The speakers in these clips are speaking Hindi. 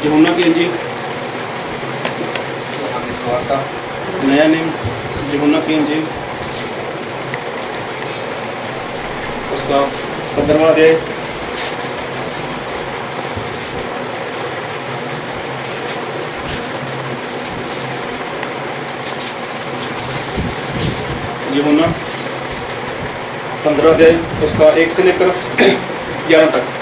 यूहन्ना की इंजील, नया नेम यूहन्ना की इंजील, उसका 15वां अध्याय, यूहन्ना 15 अध्याय उसका 1 से लेकर 11 तक।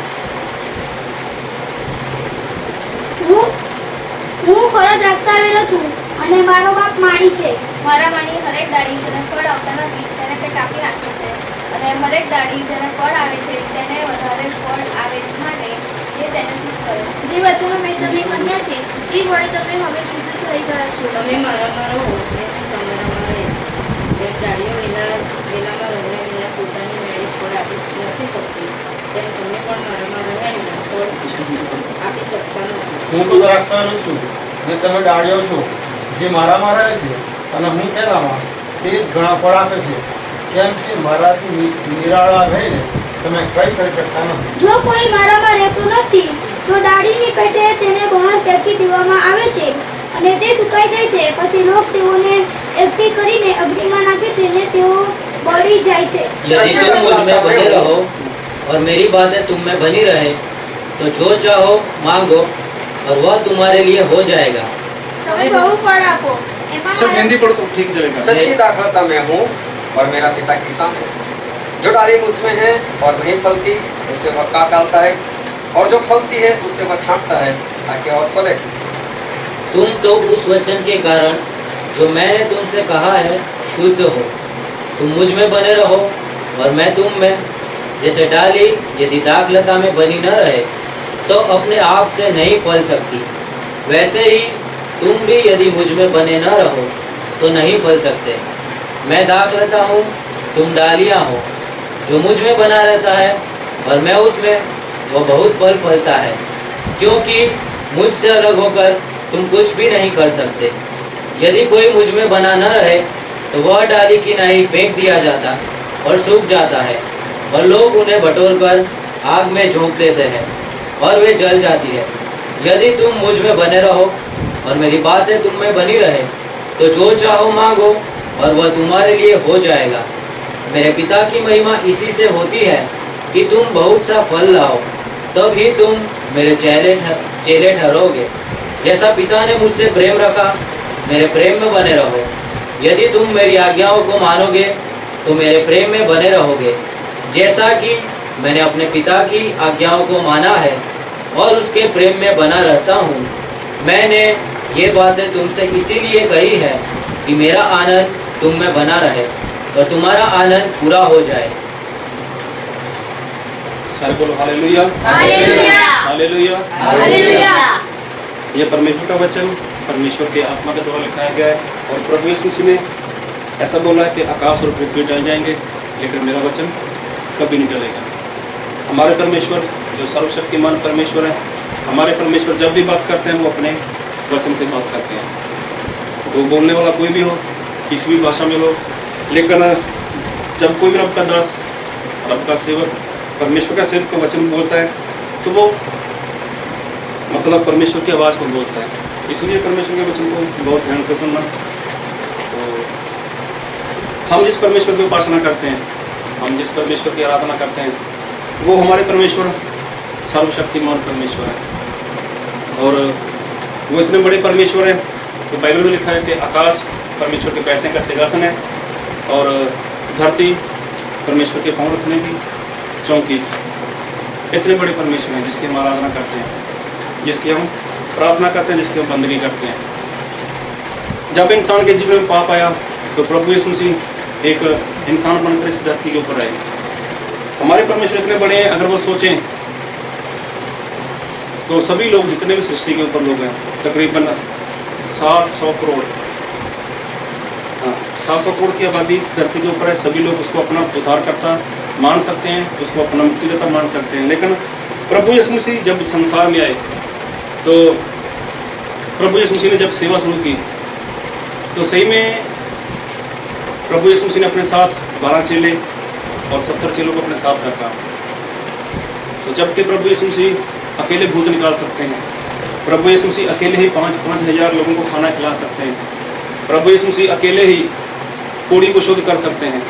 હું ખરો દ્રાક્ષાવેલો છું અને મારો બાપ માળી છે. મારામાંની હરેક ડાળી જેને ફળ આવતા નથી તેને તે કાપી નાખે છે, અને હરેક ડાળી જેને ફળ આવે છે તેને વધારે ફળ આવે માટે તે તેને શુદ્ધ કરે છે. જે વચનો મેં તમને કહ્યા છે એ વડે તમે હવે શુદ્ધ થઈ ગયા છો. તમે મારામાં રહો ને હું તમારામાં રહીશ. જેમ ડાળીઓ વેલામાં રહીને વિના પોતાની મેળે ફળ આપી નથી શકતી, તેમ તમે પણ મારામાં રહ્યા વિના ફળ આપી શકતા નથી. હું તો દ્રાક્ષાવેલો છું ને તમે ડાળીઓ છો. જે મારામાં રહે છે અને હું તેનામાં, તે જ ઘણા ફળ આપે છે, કેમ કે મારાથી નિરાળા રહીને તમે કંઈ કરી શકતા નથી. જો કોઈ મારામાં રહેતું નથી તો ડાળીની પેટે તેને બહાર ફેંકી દેવામાં આવે છે અને તે સુકાઈ જાય છે. પછી લોક તેઓને એકઠી કરીને અગ્નિમાં નાખે છે અને તેઓ બળી જાય છે. यदि तुम मुझ में बने रहो और मेरी बातें तुम में बनी रहे तो जो चाहो मांगो और वह तुम्हारे लिए हो जाएगा. તમે બહુ ફળ આપો. એમાં सब हिंदी पढ़ो तो ठीक चलेगा। सच्ची दाखलता मैं हूँ और मेरा पिता किसान है। जो डाली मुझमें है और नहीं फलती उससे वह काट डालता है, और जो फलती है उससे वह छांटता है ताकि और फले। तुम तो उस वचन के कारण जो मैंने तुमसे कहा है शुद्ध हो. तुम मुझ में बने रहो और मैं तुम में. जैसे डाली यदि दाखलता में बनी न रहे तो अपने आप से नहीं फल सकती, वैसे ही तुम भी यदि मुझ में बने न रहो तो नहीं फल सकते. मैं दाखलता हूँ, तुम डालियाँ हो. जो मुझ में बना रहता है और मैं उसमें, वह बहुत फल फलता है, क्योंकि मुझसे अलग होकर तुम कुछ भी नहीं कर सकते. यदि कोई मुझ में बना न रहे तो वह डाली की नहीं फेंक दिया जाता और सूख जाता है, और लोग उन्हें बटोरकर आग में झोंक देते हैं और वे जल जाती है. यदि तुम मुझ में बने रहो और मेरी बातें तुम में बनी रहे तो जो चाहो मांगो और वह तुम्हारे लिए हो जाएगा. मेरे पिता की महिमा इसी से होती है कि तुम बहुत सा फल लाओ, तब ही तुम मेरे चेले ठहरोगे. जैसा पिता ने मुझसे प्रेम रखा, मेरे प्रेम में बने रहो. यदि तुम मेरी आज्ञाओं को मानोगे तो मेरे प्रेम में बने रहोगे, जैसा कि मैंने अपने पिता की आज्ञाओं को माना है और उसके प्रेम में बना रहता हूँ. मैंने ये बातें तुमसे इसीलिए कही है कि मेरा आनंद तुम में बना रहे और तुम्हारा आनंद पूरा हो जाए. सारे बोलो हालेलुया, हालेलुया, हालेलुया। हालेलुया. ये परमेश्वर का वचन परमेश्वर के आत्मा के द्वारा लिखाया गया है, और प्रभु यीशु मसीह ने ऐसा बोला है कि आकाश और पृथ्वी टल जाएंगे लेकिन मेरा वचन कभी नहीं टलेगा। हमारे परमेश्वर जो सर्वशक्तिमान परमेश्वर है, हमारे परमेश्वर जब भी बात करते हैं वो अपने वचन से बात करते हैं। तो बोलने वाला कोई भी हो, किसी भी भाषा में हो, लेकिन जब कोई भी रब का दास, रब का सेवक, परमेश्वर का सेवक का वचन बोलता है तो वो मतलब परमेश्वर की आवाज़ को बोलता है। इसलिए परमेश्वर के वचन को बहुत ध्यान से सुनना। तो हम जिस परमेश्वर की उपासना करते हैं, हम जिस परमेश्वर की आराधना करते हैं, वो हमारे परमेश्वर सर्वशक्तिमान परमेश्वर है, और वो इतने बड़े परमेश्वर हैं। तो बाइबल में लिखा है कि आकाश परमेश्वर के बैठने का सिंहासन है और धरती परमेश्वर के पांव रखने की चौकी। इतने बड़े परमेश्वर हैं जिसकी हम आराधना करते हैं, जिसकी हम प्रार्थना करते हैं, जिसकी हम बंदगी करते हैं। जब इंसान के जीवन में पाप आया तो प्रभु यीशु मसीह एक इंसान बनकर इस धरती के ऊपर आए। हमारे परमेश्वर इतने बड़े हैं, अगर वो सोचें तो सभी लोग जितने भी सृष्टि के ऊपर लोग हैं तकरीबन 700 करोड़ 700 करोड़ की आबादी इस धरती के ऊपर है। सभी लोग उसको अपना उद्धारकर्ता मान सकते हैं, उसको अपना मुक्तिदाता मान सकते हैं। लेकिन प्रभु यीशु मसीह जब संसार में आए तो प्रभु यीशु मसीह ने जब सेवा शुरू की तो सही में प्रभु यीशु मसीह ने अपने साथ 12 चेले और 70 चेलों को अपने साथ रखा। तो जबकि प्रभु यीशु मसीह अकेले भूत निकाल सकते हैं, प्रभु यीशु मसीह अकेले ही 5-5 हजार लोगों को खाना खिला सकते हैं। प्रभु यीशु मसीह अकेले ही कोड़ी को शुद्ध कर सकते हैं।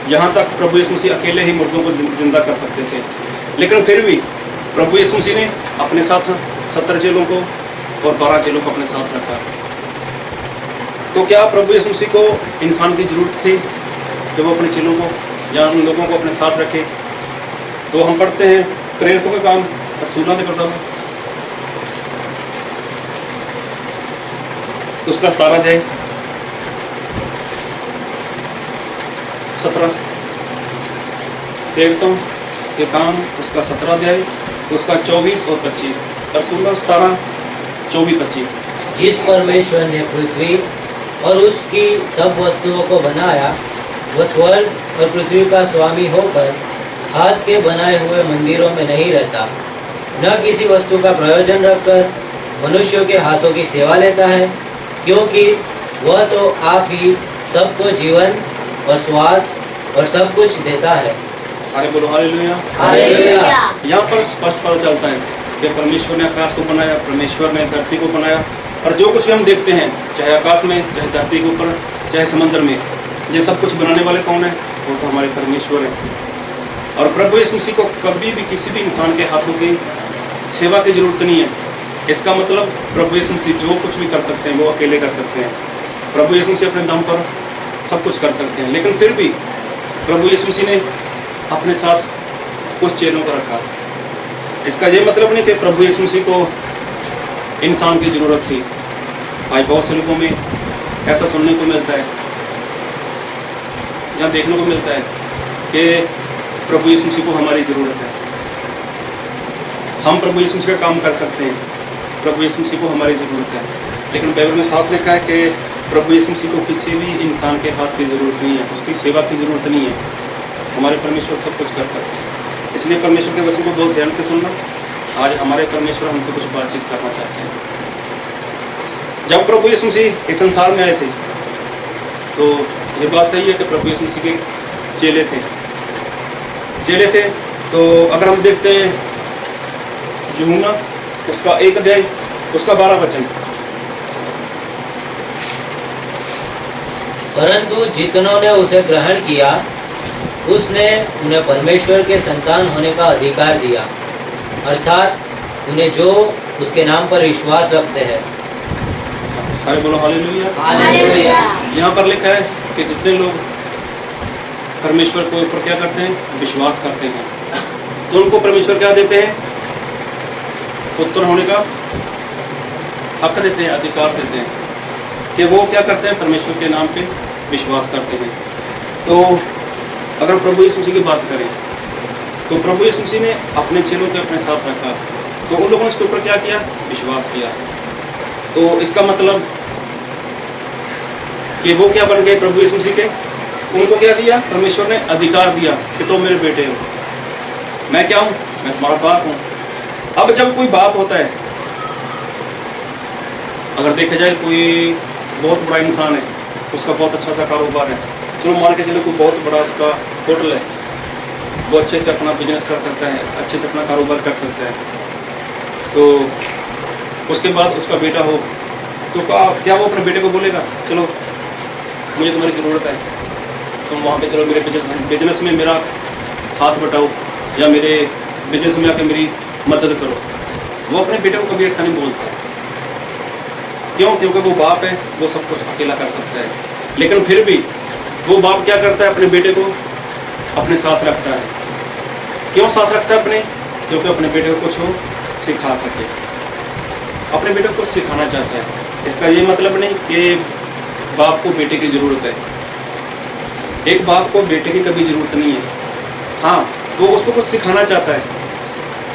यहाँ तक प्रभु यीशु मसीह अकेले ही मुर्दों को जिंदा कर सकते थे। लेकिन फिर भी प्रभु यीशु मसीह ने अपने साथ 70 चेलों को और 12 चेलों को अपने साथ रखा। तो क्या प्रभु यीशु मसीह को इंसान की जरूरत थी कि वो अपने चेलों को या उन लोगों को अपने साथ रखे? तो हम पढ़ते हैं प्रेरितों का काम रसूलों ने करता हूँ उसका 17 अध्याय 17 प्रेरितों के काम उसका 17 अध्याय उसका 24 और 25 रसूल 17 24 25। जिस परमेश्वर ने पृथ्वी और उसकी सब वस्तुओं को बनाया, वह स्वर्ग और पृथ्वी का स्वामी होकर हाथ के बनाए हुए मंदिरों में नहीं रहता, न किसी वस्तु का प्रयोजन रखकर मनुष्यों के हाथों की सेवा लेता है, क्योंकि वह तो आप ही सबको जीवन और श्वास और सब कुछ देता है। सारे बोलो हालेलुया। हालेलुया। यहाँ पर स्पष्ट पता चलता है कि परमेश्वर ने आकाश को बनाया, परमेश्वर ने धरती को बनाया, और जो कुछ भी हम देखते हैं चाहे आकाश में, चाहे धरती के ऊपर, चाहे समंदर में, ये सब कुछ बनाने वाले कौन है? वो तो हमारे परमेश्वर है। और प्रभु यीशु मसीह को कभी भी किसी भी इंसान के हाथों की सेवा की जरूरत नहीं है। इसका मतलब प्रभु यीशु मसीह जो कुछ भी कर सकते हैं वो अकेले कर सकते हैं। प्रभु यीशु मसीह अपने दम पर सब कुछ कर सकते हैं, लेकिन फिर भी प्रभु यीशु मसीह ने अपने साथ कुछ चेलों को रखा। इसका ये मतलब नहीं कि प्रभु यीशु मसीह को इंसान की जरूरत थी। आज बहुत से लोगों में ऐसा सुनने को मिलता है या देखने को मिलता है कि प्रभु यीशु मसीह को हमारी ज़रूरत है, हम प्रभु यीशु मसीह का काम कर सकते हैं, प्रभु यीशु मसीह को हमारी ज़रूरत है। लेकिन बाइबल में साफ लिखा है कि प्रभु यीशु मसीह को किसी भी इंसान के हाथ की ज़रूरत नहीं है, उसकी सेवा की ज़रूरत नहीं है। हमारे परमेश्वर सब कुछ कर सकते हैं। इसलिए परमेश्वर के वचन को बहुत ध्यान से सुनना। आज हमारे परमेश्वर हमसे कुछ बातचीत करना चाहते हैं। जब प्रभु यीशु मसीह इस संसार में आए थे तो ये बात सही है कि प्रभु यीशु मसीह के चेले थे। तो अगर हम देखते हैं यूहन्ना उसका 1 अध्याय उसका 12 वचन, परंतु जितनों ने उसे ग्रहण किया उसने उन्हें परमेश्वर के संतान होने का अधिकार दिया, अर्थात उन्हें जो उसके नाम पर विश्वास रखते हैं। सारे बोलो हालेलुया। हालेलुया। यहाँ पर लिखा है कि जितने लोग परमेश्वर को ऊपर क्या करते हैं, विश्वास करते हैं, तो उनको परमेश्वर क्या देते हैं? पुत्र होने का हक देते हैं, अधिकार देते हैं कि वो क्या करते हैं? परमेश्वर के नाम पे विश्वास करते हैं। तो अगर प्रभु यीशु मसीह की बात करें तो प्रभु यीशु मसीह ने अपने चेलों को अपने साथ रखा, तो उन लोगों ने उसके ऊपर क्या किया? विश्वास किया। तो इसका मतलब कि वो क्या बन गए? प्रभु यीशु मसीह के। उनको क्या दिया? परमेश्वर ने अधिकार दिया कि तुम मेरे बेटे हो। मैं क्या हूँ? मैं तुम्हारा बाप हूँ। अब जब कोई बाप होता है, अगर देखा जाए कोई बहुत बड़ा इंसान है, उसका बहुत अच्छा सा कारोबार है, चलो मान के चलो कोई बहुत बड़ा उसका होटल है, वो अच्छे से अपना बिजनेस कर सकता है, अच्छे से अपना कारोबार कर सकता है। तो उसके बाद उसका बेटा हो तो क्या वो अपने बेटे को बोलेगा चलो मुझे तुम्हारी ज़रूरत है, तुम वहाँ पे चलो मेरे बिजनेस में मेरा हाथ बटाओ या मेरे बिजनेस में आके मेरी मदद करो? वो अपने बेटे को कभी ऐसा नहीं बोलता। क्यों? क्योंकि वो बाप है, वो सब कुछ अकेला कर सकता है। लेकिन फिर भी वो बाप क्या करता है? अपने बेटे को अपने साथ रखता है। क्यों साथ रखता है अपने? क्योंकि अपने बेटे को कुछ वो सिखा सके, अपने बेटे को कुछ सिखाना चाहता है। इसका ये मतलब नहीं कि बाप को बेटे की ज़रूरत है। एक बाप को बेटे की कभी ज़रूरत नहीं है। हाँ, वो उसको कुछ सिखाना चाहता है,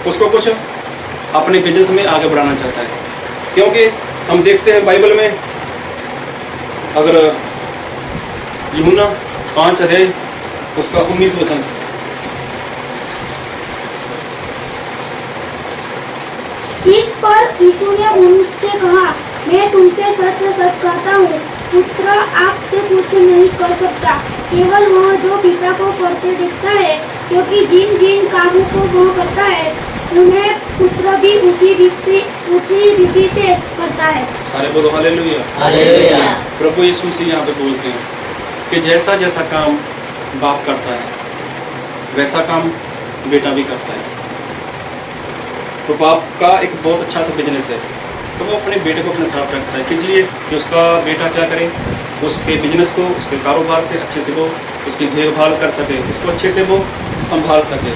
उसको कुछ अपने बिजनेस में आगे बढ़ाना चाहता है। क्योंकि हम देखते हैं बाइबल में, अगर यूहन्ना 5 अध्याय उसका 19 वचन, इस पर यीशु ने उनसे कहा, मैं तुमसे सच सच कहता हूँ, पुत्र आपसे कुछ नहीं कर सकता, केवल वह जो पिता को करते देखता है, क्योंकि जिन जिन कामों को वह करता है उन्हें पुत्र भी उसी रीति से करता है। सारे बोलो हालेलुया। हालेलुया। प्रभु यीशु मसीह यहाँ पे बोलते हैं कि जैसा जैसा काम बाप करता है वैसा काम बेटा भी करता है। तो बाप का एक बहुत अच्छा सा बिजनेस है, तो वो अपने बेटे को अपने साथ रखता है, किस लिए कि उसका बेटा क्या करे, उसके बिजनेस को, उसके कारोबार से अच्छे से वो उसकी देखभाल कर सके, उसको अच्छे से वो संभाल सके।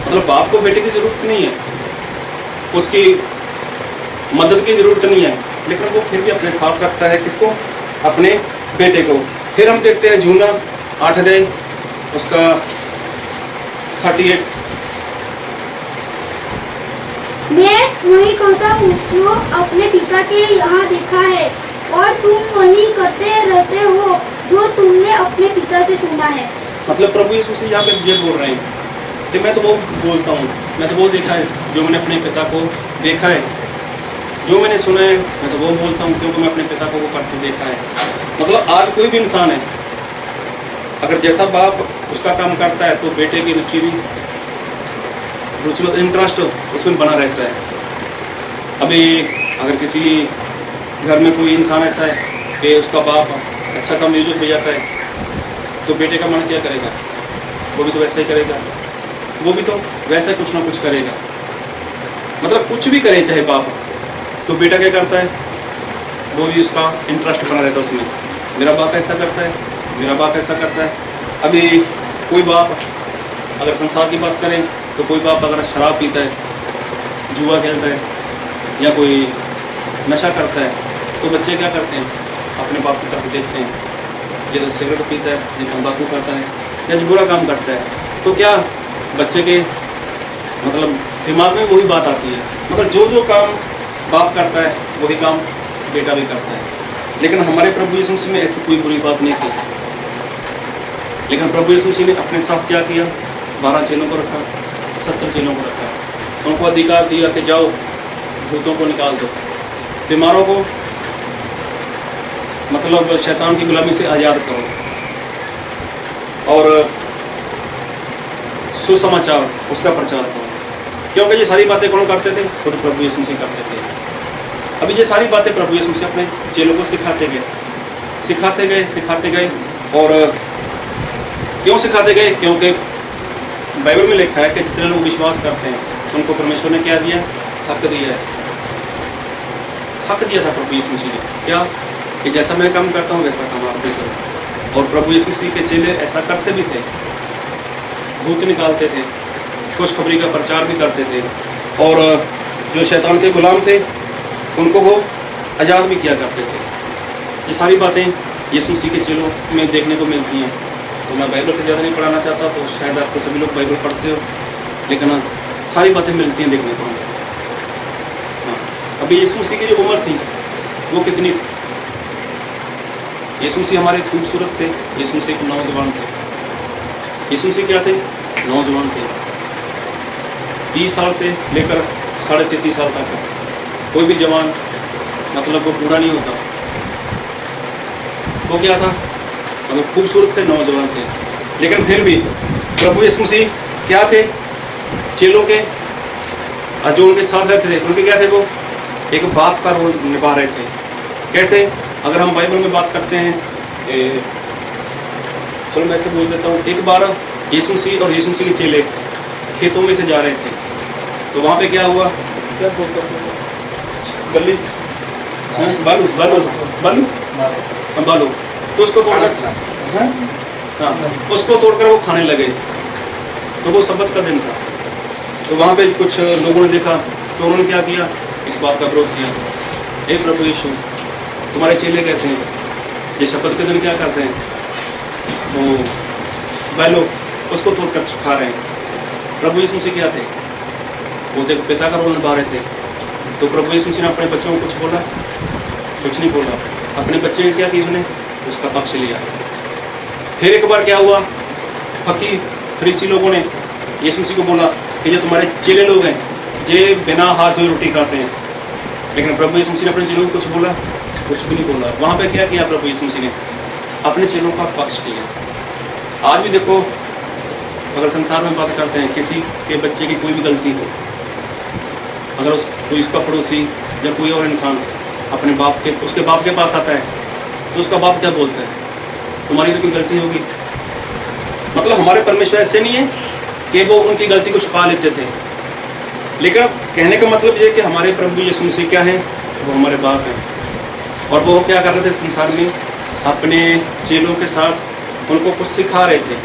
मतलब बाप को बेटे की ज़रूरत नहीं है, उसकी मदद की ज़रूरत नहीं है, लेकिन वो फिर भी अपने साथ रखता है किसको, अपने बेटे को। फिर हम देखते हैं जूना 8 अध्याय उसका 38। मैं वही करता हूँ जो अपने पिता के यहाँ देखा है, और तुम वही करते रहते हो जो तुमने अपने पिता से सुना है। मतलब प्रभु यीशु से यहाँ पे ये बोल रहे हैं कि मैं तो वो बोलता हूँ, मैं तो वो देखा है जो मैंने अपने पिता को देखा है, जो मैंने सुना है मैं तो वो बोलता हूँ, क्योंकि मैं अपने पिता को वो करते देखा है। मतलब आज कोई भी इंसान है, अगर जैसा बाप उसका काम करता है तो बेटे की रुचि मतलब इंटरेस्ट उसमें बना रहता है। अभी अगर किसी घर में कोई इंसान ऐसा है कि उसका बाप अच्छा सा म्यूजिक बजाता है, तो बेटे का मन क्या करेगा, वो भी तो वैसा ही करेगा, वो भी तो वैसा कुछ ना कुछ करेगा। मतलब कुछ भी करे चाहे बाप, तो बेटा क्या करता है, वो भी उसका इंटरेस्ट बना रहता है उसमें, मेरा बाप ऐसा करता है, मेरा बाप ऐसा करता है। अभी कोई बाप अगर संसार की बात करें तो कोई बाप अगर शराब पीता है, जुआ खेलता है, या कोई नशा करता है, तो बच्चे क्या करते हैं, अपने बाप की तरफ देखते हैं, ये तो सिगरेट पीता है, ये तंबाकू करता है, या जो बुरा काम करता है, तो क्या बच्चे के मतलब दिमाग में वही बात आती है। मतलब जो जो काम बाप करता है वही काम बेटा भी करता है। लेकिन हमारे प्रभु यीशु मसीह में ऐसी कोई बुरी बात नहीं थी, लेकिन प्रभु यीशु मसीह ने अपने साथ क्या किया, 12 चेलों को रखा, 70 चेलों को रखा, उनको अधिकार दिया कि जाओ भूतों को निकाल दो, बीमारों को मतलब शैतान की गुलामी से आज़ाद करो, और सुसमाचार उसका प्रचार करो। क्योंकि ये सारी बातें कौन करते थे, खुद प्रभु यीशु मसीह करते थे। अभी ये सारी बातें प्रभु यीशु मसीह अपने चेलों को सिखाते गए। और क्यों सिखाते गए, क्योंकि बाइबल में लिखा है कि जितने लोग विश्वास करते हैं उनको परमेश्वर ने क्या दिया, हक दिया है। हक दिया था प्रभु यीशु मसीह ने, क्या कि जैसा मैं काम करता हूँ वैसा काम आप भी करो। और प्रभु यीशु मसीह के चेले ऐसा करते भी थे, भूत निकालते थे, खुशखबरी का प्रचार भी करते थे, और जो शैतान के गुलाम थे उनको वो आज़ाद भी किया करते थे। ये सारी बातें यीशु मसीह के चेलों में देखने को मिलती हैं। तो मैं बाइबल से ज़्यादा नहीं पढ़ाना चाहता, तो शायद आप तो सभी लोग बाइबल पढ़ते हो, लेकिन सारी बातें मिलती हैं देखने को। हाँ, अभी यीशु मसीह की जो उम्र थी वो कितनी थी? यीशु मसीह हमारे खूबसूरत थे, यीशु मसीह एक नौजवान थे। यीशु मसीह क्या थे, नौजवान थे। 30 साल से लेकर 33.5 साल तक कोई भी जवान मतलब वो बूढ़ा नहीं होता। वो क्या था, मतलब खूबसूरत थे, नौजवान थे। लेकिन फिर भी प्रभु यीशु मसीह क्या थे, चेलों के जो उनके साथ रहते थे उनके क्या थे, वो एक बाप का रोल निभा रहे थे। कैसे, अगर हम बाइबल में बात करते हैं, चलो मैं ऐसे बोल देता हूँ, एक बार यीशु मसीह और यीशु मसीह के चेले खेतों में से जा रहे थे, तो वहाँ पे क्या हुआ, क्या बोलते हैं, बल्ली, बालू बालू बालू बालू, तो उसको तोड़कर, हाँ, उसको तोड़कर वो खाने लगे। तो वो सब्बत का दिन था, तो वहाँ पे कुछ लोगों ने देखा, तो उन्होंने क्या किया, इस बात का विरोध किया। हे प्रभु यीशु, तुम्हारे चेले कहते हैं ये शपथ के दिन क्या करते हैं, वो बैलो उसको तोड़कर खा रहे हैं। प्रभु यीशु मसीह क्या थे, वो देखो पिता का रोल निभा रहे थे। तो प्रभु यीशु मसीह ने अपने बच्चों को कुछ बोला, कुछ नहीं बोला। अपने बच्चे ने क्या किया, उसने उसका पक्ष लिया। फिर एक बार क्या हुआ, फकीर फरीसी लोगों ने यीशु मसीह को बोला कि जो तुम्हारे चेले लोग हैं ये बिना हाथ धोए रोटी खाते हैं। लेकिन प्रभु यीशु मसीह ने अपने चेलों को कुछ बोला, कुछ भी नहीं बोला। वहाँ पे क्या किया प्रभु यीशु मसीह ने, अपने चेलों का पक्ष किया। आज भी देखो, अगर संसार में बात करते हैं, किसी के बच्चे की कोई भी गलती हो अगर कोई इसका पड़ोसी या कोई और इंसान अपने बाप के उसके बाप के पास आता है तो उसका बाप क्या बोलता है, तुम्हारी तो कोई गलती होगी। मतलब हमारे परमेश्वर ऐसे नहीं है कि वो उनकी गलती को छुपा लेते थे, लेकिन कहने का मतलब ये कि हमारे प्रभु यीशु मसीह क्या हैं, वो हमारे बाप हैं। और वो क्या कर रहे थे संसार में, अपने चेलों के साथ उनको कुछ सिखा रहे थे।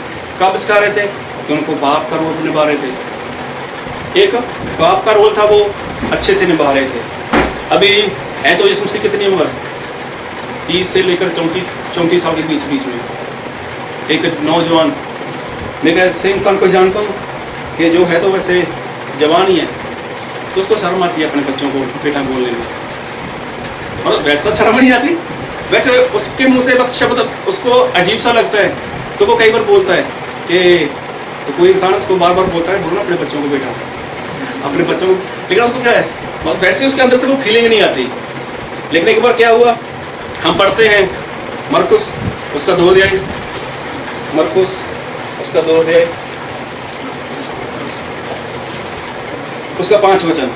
कब सिखा रहे थे कि उनको बाप का रोल निभा रहे थे। एक बाप का रोल था वो अच्छे से निभा रहे थे। अभी है तो यीशु मसीह कितनी उम्र, 30 से लेकर 34 साल के बीच में। एक नौजवान, मैं ऐसे इंसान को जानता हूँ कि जो है तो वैसे जवान ही है, तो उसको शर्म आती है अपने बच्चों को बेटा बोलने में, और वैसा शर्म नहीं आती, वैसे उसके मुंह से बस शब्द उसको अजीब सा लगता है, तो वो कई बार बोलता है कि तो कोई इंसान उसको बार बार बोलता है बोलना अपने बच्चों को बेटा, अपने बच्चों को, लेकिन उसको क्या है वैसे उसके अंदर से वो फीलिंग नहीं आती। लेकिन एक बार क्या हुआ, हम पढ़ते हैं मरकुस उसका 2 अध्याय, मरकुस उसका 2 अध्याय उसका 5 वचन।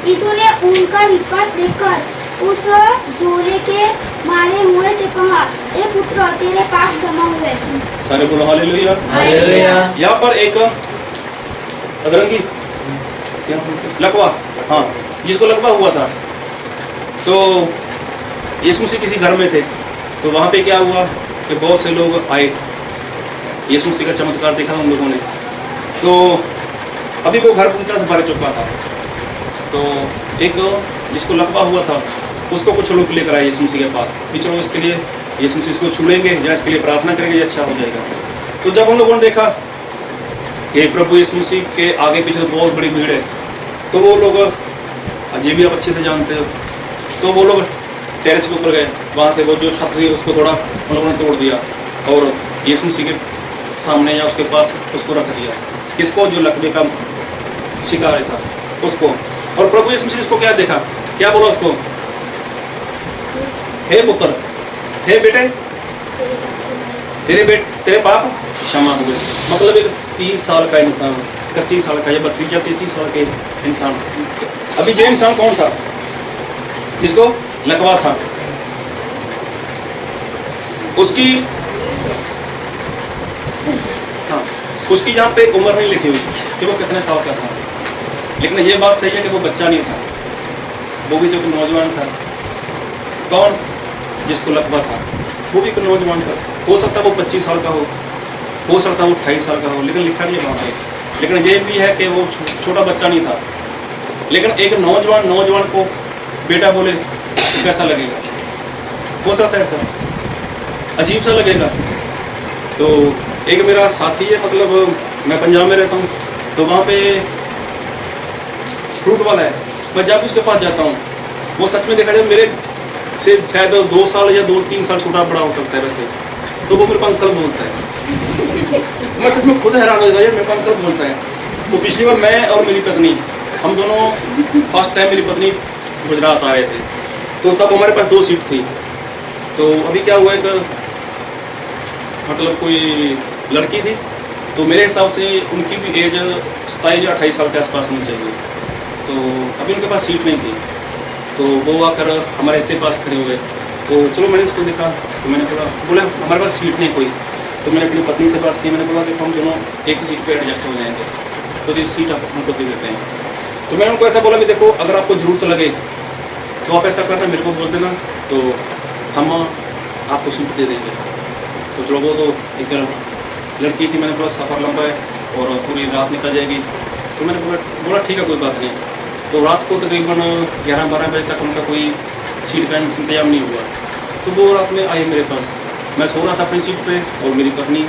यीशु ने उनका विश्वास देखकर उस जोरे के मारे हुए से कहा, ए पुत्र, तेरे पाप क्षमा हुए। सारे बोलो हालेलुया। हालेलुया। यहाँ पर एक अधरंगी क्या बोलते हैं? लकवा, हाँ, जिसको लकवा हुआ था, तो यीशु मसीह किसी घर में थे, तो वहाँ पे क्या हुआ कि बहुत से लोग आए, यीशु मसीह का चमत्कार देखा उन लोगों ने। तो अभी वो घर पूरी तरह से भर चुका था, तो एक जिसको लकवा हुआ था उसको कुछ लोग लेकर आए यीशु मसीह के पास कि चलो इसके लिए यीशु मसीह को छूलेंगे या इसके लिए प्रार्थना करेंगे, ये अच्छा हो जाएगा। तो जब हम लोगों ने देखा कि प्रभु यीशु मसीह के आगे पीछे तो बहुत बड़ी भीड़ है, तो वो लोग, ये भी आप अच्छे से जानते हो, तो वो लोग टेरेस के ऊपर गए, वहाँ से वो जो छत थी उसको थोड़ा उन लोगों ने तोड़ दिया और यीशु मसीह के सामने या उसके पास उसको रख दिया, किसको, जो लकवे का शिकार था उसको। और प्रभु यीशु मसीह उसको क्या देखा, क्या बोला उसको, हे पुत्र, हे बेटे, तेरे पाप क्षमा हो गए। मतलब एक 30 साल का इंसान, 31 साल का या 32 या 33 साल के इंसान, अभी ये इंसान कौन था जिसको लकवा था, उसकी, हाँ, उसकी यहाँ पे उम्र नहीं लिखी हुई कि वो कितने साल का था, लेकिन ये बात सही है कि वो बच्चा नहीं था, वो भी तो एक नौजवान था। कौन, जिसको लकवा था, वो भी एक नौजवान सा, हो सकता है वो 25 साल का हो सकता है वो 28 साल का हो, लेकिन लिखा नहीं है वहाँ पे। लेकिन ये भी है कि वो छोटा बच्चा नहीं था। लेकिन एक नौजवान को बेटा बोले तो कैसा लगेगा, हो सकता है सर अजीब सा लगेगा। तो एक मेरा साथी है, मतलब मैं पंजाब में रहता हूँ, तो वहाँ पे फ्रूट वाला है, मैं जब उसके पास जाता हूँ, वो सच में देखा जाए मेरे से शायद 2 साल या 2-3 साल छोटा बड़ा हो सकता है वैसे, तो वो मेरे को अंकल बोलता है। मैं सच में खुद हैरान हो जाता है, मेरे को अंकल बोलता है। तो पिछली बार मैं और मेरी पत्नी, हम दोनों फर्स्ट टाइम, मेरी पत्नी गुजरात आ रहे थे, तो तब हमारे पास 2 सीट थी। तो अभी क्या हुआ, एक मतलब कोई लड़की थी, तो मेरे हिसाब से उनकी भी एज 27 या 28 साल के आसपास होनी चाहिए। तो अभी उनके पास सीट नहीं थी, तो वो आकर हमारे ऐसे पास खड़े हुए। तो चलो मैंने उसको देखा, तो मैंने बोला हमारे पास सीट नहीं कोई, तो मैंने अपनी पत्नी से बात की, मैंने बोला कि हम दोनों एक ही सीट पे एडजस्ट हो जाएंगे, तो ये सीट आप हमको दे देते हैं। तो मैंने उनको ऐसा बोला कि देखो, अगर आपको ज़रूरत लगे तो आप ऐसा करना, मेरे को बोल देना, तो हम आपको सीट दे देंगे। तो चलो, वो तो एक लड़की थी, मैंने बोला सफ़र लंबा है और पूरी रात निकल जाएगी, तो मैंने बोला ठीक है, कोई बात नहीं। तो रात को तकरीबन 11-12 बजे तक उनका कोई सीट का इंतजाम नहीं हुआ, तो वो रात में आए मेरे पास। मैं सो रहा था अपनी सीट पे और मेरी पत्नी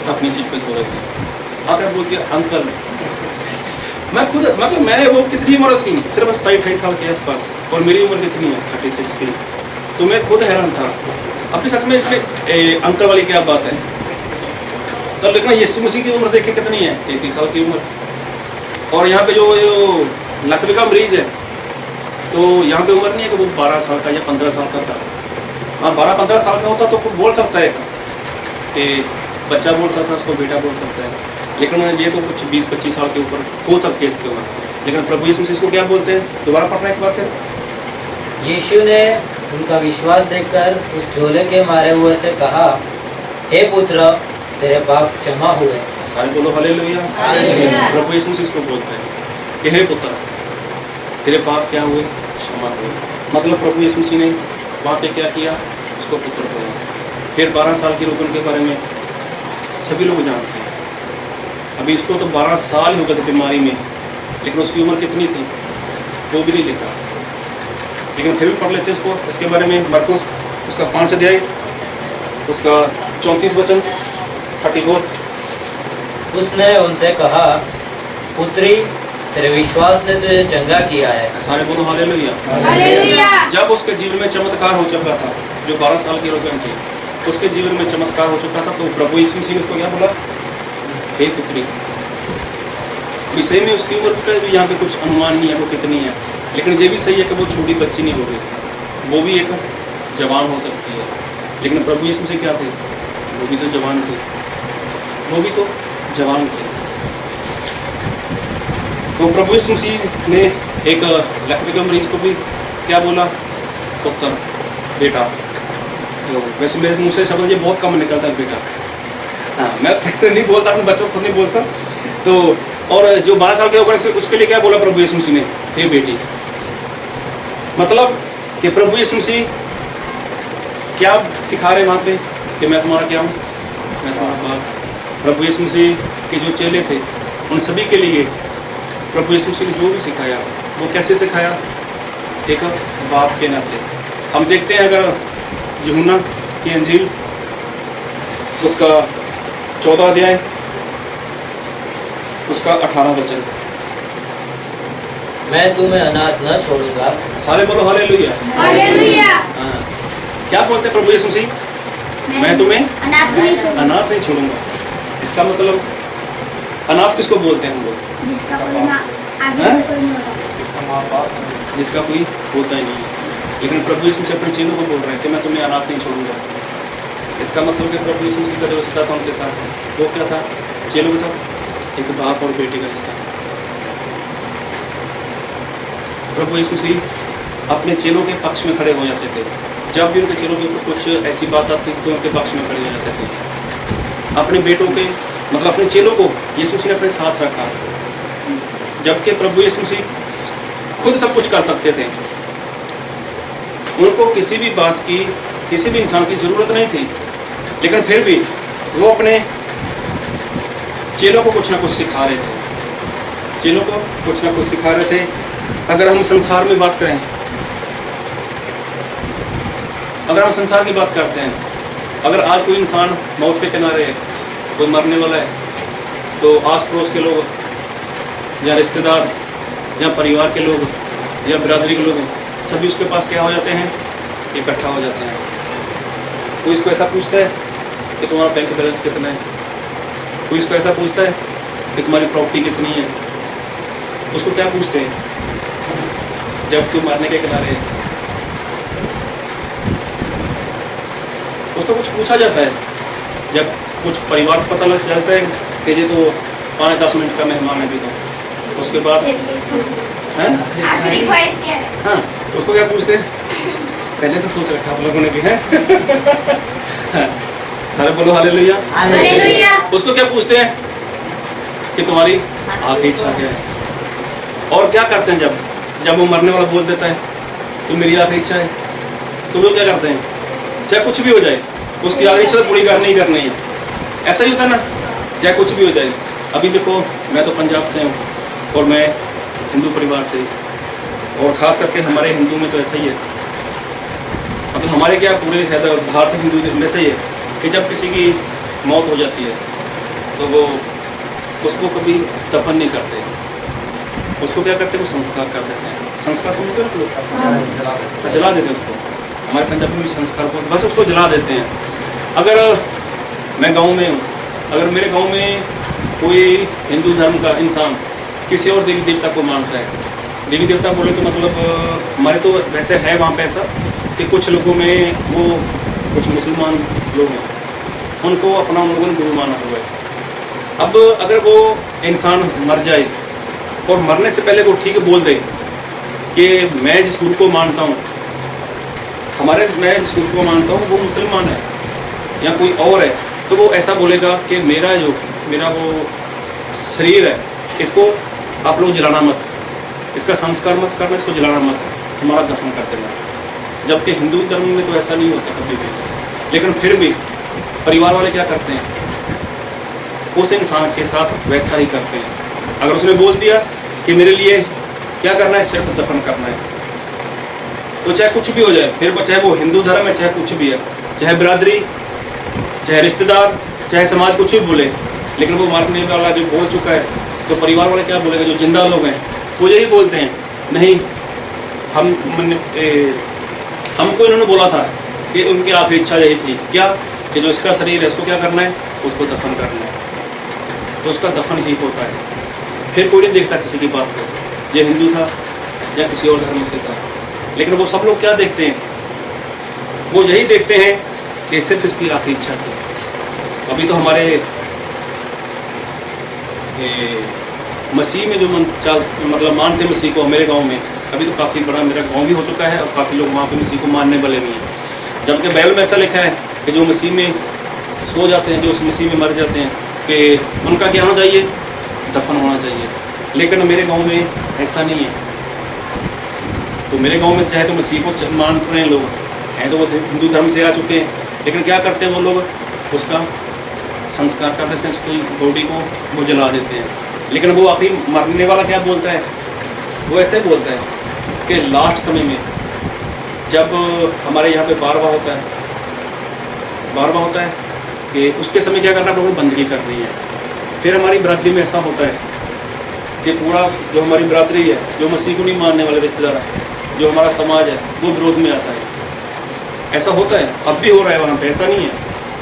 अपनी सीट पे सो रही थी। आकर बोलती है अंकल, मैं खुद, मतलब मैं, वो कितनी उम्र उसकी, सिर्फ 27-28 साल के आसपास, और मेरी उम्र कितनी है 36 की। तो मैं खुद हैरान था अपने सच में, इसमें अंकल वाली क्या बात है। तो लेकिन यीशु मसीह की उम्र देखे कितनी है, 33 साल की उम्र। और यहाँ पे जो लकवे का मरीज है, तो यहाँ पे उम्र नहीं है कि वो 12 साल का या 15 साल का था। हाँ, 12-15 साल का होता तो बोल सकता है कि बच्चा बोल सकता है, उसको बेटा बोल सकता है, लेकिन ये तो कुछ 20-25 साल के ऊपर हो सकती है इसकी उम्र। लेकिन प्रभु यीशु मसीह इसको क्या बोलते हैं? दोबारा पढ़ना एक बार फिर। यीशु ने उनका विश्वास देखकर उस झोले के मारे हुए से कहा, हे पुत्र, तेरे पाप क्षमा हुए। सारे बोलो हालेलुया। हालेलुया। प्रभु यीशु मसीह इसको बोलते हैं कि हे पुत्र, तेरे पाप क्या हुए? क्षमा हुए। मतलब प्रभु यीशु मसीह ने वहाँ पे क्या किया? उसको पुत्र बोला। फिर 12 साल की रोपण के बारे में सभी लोग जानते हैं। अभी इसको तो 12 साल हो गए थे बीमारी में, लेकिन उसकी उम्र कितनी थी वो भी नहीं लिखा, लेकिन फिर भी पढ़ लेते इसको। इसके बारे में मरकुस उसका 5 अध्याय उसका 34 वचन 34। उसने उनसे कहा, पुत्री, तेरे विश्वास ने तुझे चंगा किया है। सारे बोलो हालेलुया। हालेलुया। जब उसके जीवन में चमत्कार हो चुका था, जो 12 साल की रोपण थी, उसके जीवन में चमत्कार हो चुका था, तो प्रभु यीशु मसीह ने उसको क्या बोला? हे पुत्री। विषय में उसकी उम्र का भी यहाँ पे कुछ अनुमान नहीं है वो कितनी है, लेकिन ये भी सही है कि वो छोटी बच्ची नहीं हो गई, वो भी एक जवान हो सकती है। लेकिन प्रभु यीशु मसीह क्या थे? वो भी तो जवान थे, वो भी तो जवान थे। तो प्रभु यीशु मसीह ने एक लकवे के मरीज को भी क्या बोला? पुत्र, बेटा। तो वैसे मेरे मुँह से शब्द ये बहुत कम निकलता है, बेटा। हाँ, मैं तो नहीं बोलता, अपने बच्चों को खुद नहीं बोलता। तो और जो 12 साल के होकर उसके लिए क्या बोला प्रभु यीशु मसीह ने? हे बेटी। मतलब कि प्रभु यीशु मसीह क्या सिखा रहे वहाँ पे कि मैं तुम्हारा क्या हूँ? मैं तुम्हारा बाप। प्रभु यीशु मसीह के जो चेले थे उन सभी के लिए प्रभु यीशु मसीह ने जो भी सिखाया वो कैसे सिखाया? एक बाप के नाते। हम देखते हैं अगर यूहन्ना की अंजील उसका 14 अध्याय उसका 18 वचन। मैं तुम्हें अनाथ न छोड़ूंगा। सारे बोलो हालेलुया। हालेलुया। हाँ, क्या बोलते हैं प्रभु यीशु मसीह? मैं तुम्हें अनाथ नहीं छोड़ूंगा। अनाथ नहीं छोड़ूंगा। इसका मतलब अनाथ किसको बोलते हैं हम लोग? जिसका कोई ना आगे हाँ? से कोई नहीं होता। इसका माँ बाप जिसका कोई होता ही नहीं है। लेकिन प्रभु यीशु मसीह अपने चेलों को बोल रहे हैं कि मैं तुम्हें अनाथ नहीं छोड़ूंगा। इसका मतलब कि प्रभु यीशु मसीह का जो रिश्ता था उनके साथ वो क्या था? चेलों के साथ एक बाप और बेटे का रिश्ता था। प्रभु यीशु मसीह अपने चेलों के पक्ष में खड़े हो जाते थे। जब भी उनके चेलों के ऊपर कुछ ऐसी बात आती तो उनके पक्ष में खड़े हो जाते थे। अपने बेटों के मतलब अपने चेलों को यीशु मसीह ने अपने साथ रखा, जबकि प्रभु यीशु मसीह खुद सब कुछ कर सकते थे। उनको किसी भी बात की, किसी भी इंसान की जरूरत नहीं थी, लेकिन फिर भी वो अपने चेलों को कुछ ना कुछ सिखा रहे थे। चेलों को कुछ ना कुछ सिखा रहे थे। अगर हम संसार में बात करें, अगर हम संसार की बात करते हैं, अगर आज कोई इंसान मौत के किनारे है, कोई मरने वाला है, तो आस पड़ोस के लोग या रिश्तेदार या परिवार के लोग या बिरादरी के लोग सभी उसके पास क्या हो जाते हैं? इकट्ठा हो जाते हैं। कोई इसको ऐसा पूछता है कि तुम्हारा बैंक बैलेंस कितना है, कोई इसको ऐसा पूछता है कि तुम्हारी प्रॉपर्टी कितनी है। उसको क्या पूछते हैं जब तू मरने के किनारे है? उसको कुछ पूछा जाता है। जब कुछ परिवार को पता लग जाता है कि ये तो 5-10 मिनट का मेहमान है भी, तो उसके बाद हैं? आखिरी ख्वाहिश क्या है? हाँ, उसको क्या पूछते हैं? पहले से सोच रखा आप लोगों ने भी है। हाँ, सारे बोलो हालेलुया। हालेलुया। उसको क्या पूछते हैं कि तुम्हारी आखिरी इच्छा क्या है? और क्या करते हैं जब वो मरने वाला बोल देता है तो मेरी आखिरी इच्छा है, तो वो क्या करते हैं? चाहे कुछ भी हो जाए, उसकी आखिरी इच्छा पूरी करनी ही करनी है। ऐसा ही होता है ना, चाहे कुछ भी हो जाए। अभी देखो, मैं तो पंजाब से हूँ और मैं हिंदू परिवार से, और ख़ास करके हमारे हिंदू में तो ऐसा ही है। मतलब हमारे क्या पूरे भारत हिंदू में से ही है कि जब किसी की मौत हो जाती है तो वो उसको कभी दफन नहीं करते, उसको क्या करते हैं? वो संस्कार कर देते हैं। संस्कार समझते हो लोग? जला देते हैं उसको। हमारे पंजाबी में भी संस्कार को बस उसको जला देते हैं। अगर मैं गांव में हूँ, अगर मेरे गांव में कोई हिंदू धर्म का इंसान किसी और देवी देवता को मानता है, देवी देवता बोले तो मतलब हमारे तो वैसे है वहाँ पे ऐसा कि कुछ लोगों में वो कुछ मुसलमान लोग हैं, उनको अपना उन लोगों ने गुरु माना हुआ है। अब अगर वो इंसान मर जाए और मरने से पहले वो ठीक बोल दे कि मैं जिस गुरु को मानता हूँ, मैं जिस गुरु को मानता हूँ वो मुसलमान है या कोई और है, तो वो ऐसा बोलेगा कि मेरा वो शरीर है, इसको आप लोग जलाना मत, इसका संस्कार मत करना, इसको जलाना मत, हमारा दफन कर देना। जबकि हिंदू धर्म में तो ऐसा नहीं होता कभी भी। लेकिन फिर भी परिवार वाले क्या करते हैं, उस इंसान के साथ वैसा ही करते हैं। अगर उसने बोल दिया कि मेरे लिए क्या करना है, सिर्फ दफन करना है, तो चाहे कुछ भी हो जाए, फिर चाहे वो हिंदू धर्म है, चाहे कुछ भी है, चाहे बिरादरी, चाहे रिश्तेदार, चाहे समाज कुछ भी बोले, लेकिन वो मरने वाला जो बोल चुका है, तो परिवार वाले क्या बोलेंगे? जो जिंदा लोग हैं वो यही बोलते हैं, नहीं हमको इन्होंने बोला था कि उनकी आखिरी इच्छा यही थी, क्या कि जो इसका शरीर है इसको क्या करना है, उसको दफन करना है, तो उसका दफन ही होता है। फिर कोई नहीं देखता किसी की बात को, ये हिंदू था या किसी और धर्म से था। लेकिन वो सब लोग क्या देखते हैं? वो यही देखते हैं कि सिर्फ इसकी आखिरी इच्छा थी। अभी तो हमारे मसीह में जो मतलब मानते मसीह को, मेरे गांव में अभी तो काफ़ी बड़ा मेरा गांव भी हो चुका है और काफ़ी लोग वहाँ पे मसीह को मानने वाले भी हैं। जबकि बाइबल में ऐसा लिखा है कि जो मसीह में सो जाते हैं, जो उस मसीह में मर जाते हैं, कि उनका क्या होना चाहिए? दफन होना चाहिए। लेकिन मेरे गाँव में ऐसा नहीं है। तो मेरे गाँव में चाहे तो मसीह को मान रहे हैं लोग, हैं तो वो हिंदू धर्म से आ चुके हैं, लेकिन क्या करते हैं वो लोग? उसका संस्कार कर देते हैं, उसको बॉडी को वो जला देते हैं। लेकिन वो आखिरी मरने वाला क्या बोलता है? वो ऐसे बोलता है कि लास्ट समय में जब हमारे यहाँ पे बारवा होता है कि उसके समय क्या करना, प्रभु बंदगी करनी है। फिर हमारी बरादरी में ऐसा होता है कि पूरा जो हमारी बरादरी है, जो मसीह को नहीं मानने वाले रिश्तेदार, जो हमारा समाज है, वो विरोध में आता है। ऐसा होता है, अब भी हो रहा है वहाँ पे, ऐसा नहीं है,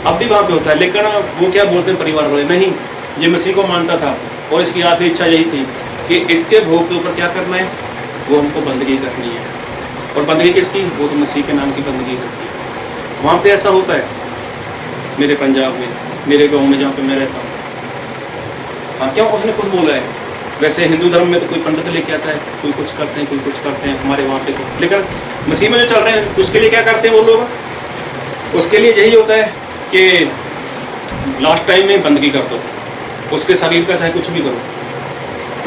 अब भी वहाँ पे होता है। लेकिन वो क्या बोलते हैं परिवार वाले? नहीं, ये मसीह को मानता था और इसकी आखिरी इच्छा यही थी कि इसके भोग के ऊपर क्या करना है, वो हमको बंदगी करनी है। और बंदगी किसकी? वो तो मसीह के नाम की बंदगी होती है। वहाँ पे ऐसा होता है मेरे पंजाब में, मेरे गांव में जहाँ पे मैं रहता हूँ। हाँ, क्यों? उसने खुद बोला है। वैसे हिंदू धर्म में तो कोई पंडित लेके आता है, कोई कुछ करते हैं, कोई कुछ करते हैं हमारे वहाँ पे तो। लेकिन मसीह में जो चल रहे हैं उसके लिए क्या करते हैं वो लोग? उसके लिए यही होता है कि लास्ट टाइम में बंदगी कर दो, उसके शरीर का चाहे कुछ भी करो,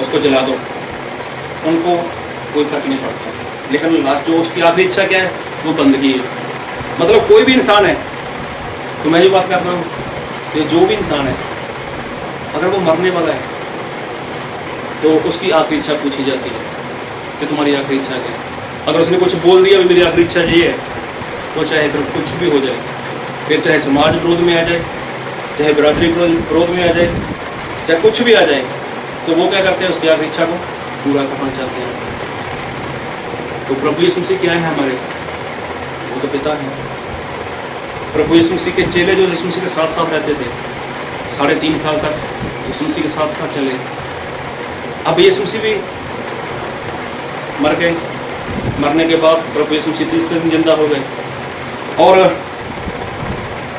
उसको जला दो, उनको कोई फर्क नहीं पड़ता। लेकिन लास्ट जो उसकी आखिरी इच्छा क्या है, वो बंदगी है। मतलब कोई भी इंसान है, तो मैं जो बात कर रहा हूँ, ये जो भी इंसान है, अगर वो मरने वाला है तो उसकी आखिरी इच्छा पूछी जाती है कि तुम्हारी आखिरी इच्छा क्या है। अगर उसने कुछ बोल दिया मेरी आखिरी इच्छा ये है, तो चाहे फिर कुछ भी हो जाए, फिर चाहे समाज विरोध में आ जाए, चाहे बिरादरी विरोध में आ जाए, चाहे कुछ भी आ जाए, तो वो क्या करते हैं? उसकी आखिरी इच्छा को पूरा करना चाहते हैं। तो प्रभु यीशु मसीह क्या है हमारे? वो तो पिता है। प्रभु यीशु मसीह के चेले जो यीशु मसीह के साथ साथ रहते थे 3.5 साल तक, यीशु मसीह के साथ साथ चले। अब यीशु मसीह भी मर गए। मरने के बाद प्रभु यीशु मसीह तीसरे दिन जिंदा हो गए और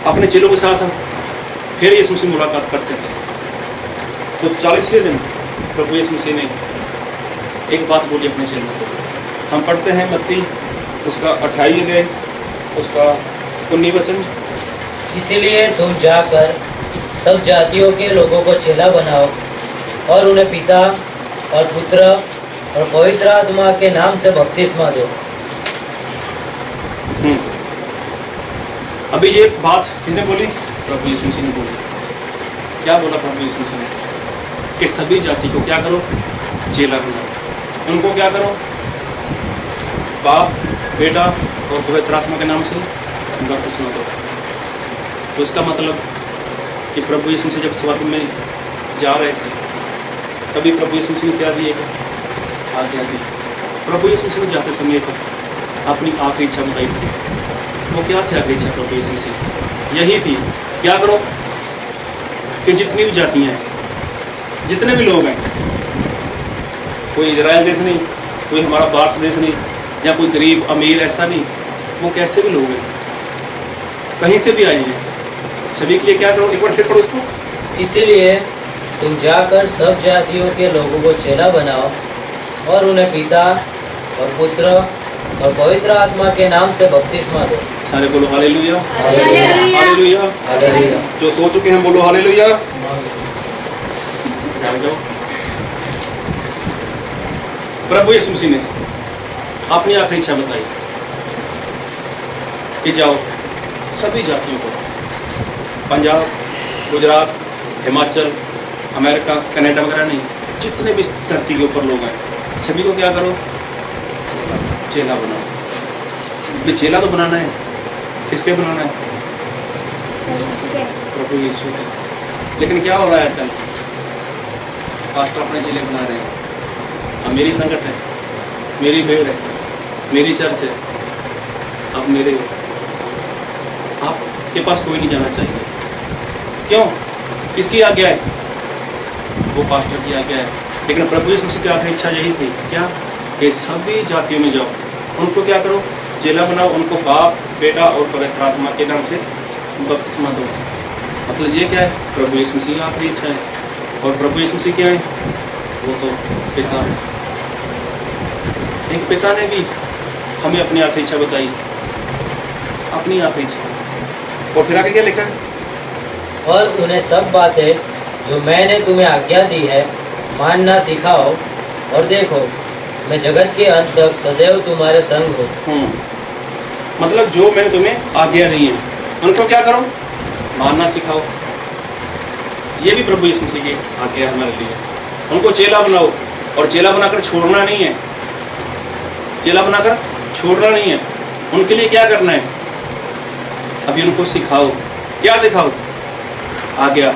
अपने चेलों के साथ फिर यीशु मसीह मुलाकात करते थे। तो 40वें दिन प्रभु यीशु मसीह ने एक बात बोली अपने चेलों को। हम पढ़ते हैं मत्ती उसका 28 अध्याय उसका 19 वचन। इसीलिए तुम जाकर सब जातियों के लोगों को चेला बनाओ और उन्हें पिता और पुत्र और पवित्र आत्मा के नाम से बपतिस्मा दो। अभी ये बात किसने बोली? प्रभु यीशु मसीह ने बोली। क्या बोला प्रभु यीशु मसीह ने? कि सभी जाति को क्या करो? चेला बनाओ। उनको क्या करो? बाप, बेटा और पवित्र आत्मा के नाम से बपतिस्मा दो। तो इसका मतलब कि प्रभु यीशु मसीह जब स्वर्ग में जा रहे थे, तभी प्रभु यीशु मसीह ने क्या दिएगा? आज्ञा दी। प्रभु यीशु मसीह ने जाते समय अपनी आखिरी इच्छा बताई थी। वो क्या थी आखिरी इच्छा प्रभु यीशु मसीह? यही थी, क्या करो कि जितनी भी जातियाँ हैं, जितने भी लोग हैं, कोई इजराइल देश नहीं, कोई हमारा भारत देश नहीं, या कोई गरीब अमीर, ऐसा नहीं, वो कैसे भी लोग हैं, कहीं से भी आए हैं, सभी के लिए क्या करो? एक बार फिर पढ़ो इसको। इसीलिए तुम जाकर सब जातियों के लोगों को चेला बनाओ और उन्हें पिता और पुत्र और पवित्र आत्मा के नाम से बपतिस्मा दो। सारे बोलो हालेलुया, हालेलुया। हालेलुया। हालेलुया। जो सो चुके हैं बोलो हालेलुया। जाओ जाओ। प्रभु यीशु मसीह ने अपनी आखिरी इच्छा बताई कि जाओ सभी जातियों को, पंजाब, गुजरात, हिमाचल, अमेरिका, कनाडा वगैरह नहीं, जितने भी धरती के ऊपर लोग हैं सभी को क्या करो, चेला बनाओ। ये चेला तो बनाना है, किसके बनाना है? प्रभु यीशु के। लेकिन क्या हो रहा है आजकल? पास्टर अपने चेले बना रहे हैं। अब मेरी संगत है, मेरी भीड़ है, मेरी चर्च है, अब मेरे हो, आपके पास कोई नहीं जाना चाहिए। क्यों? किसकी आज्ञा है? वो पास्टर की आज्ञा है। लेकिन प्रभु यीशु मसीह की आखिरी इच्छा यही थी, क्या? कि सभी जातियों में जाओ, उनको क्या करो, चेला बनाओ, उनको बाप, बेटा और पवित्र आत्मा के नाम से बपतिस्मा दो। मतलब ये क्या है? प्रभु यीशु मसीह की आखिरी इच्छा है। और प्रभु यीशु मसीह क्या है? वो तो पिता है। एक पिता ने भी हमें अपनी आखिरी इच्छा बताई, अपनी आखिरी इच्छा। और फिर आगे क्या लिखा है? और उन्हें सब बातें जो मैंने तुम्हें आज्ञा दी है मानना सिखाओ, और देखो मैं जगत के अंत तक सदैव तुम्हारे संग हूँ। मतलब जो मैंने तुम्हें आज्ञा दी है उनको क्या करो, मानना सिखाओ। ये भी प्रभु यीशु मसीह की आज्ञा है हमारे लिए। उनको चेला बनाओ, और चेला बनाकर छोड़ना नहीं है, चेला बनाकर छोड़ना नहीं है। उनके लिए क्या करना है? अभी उनको सिखाओ। क्या सिखाओ? आज्ञा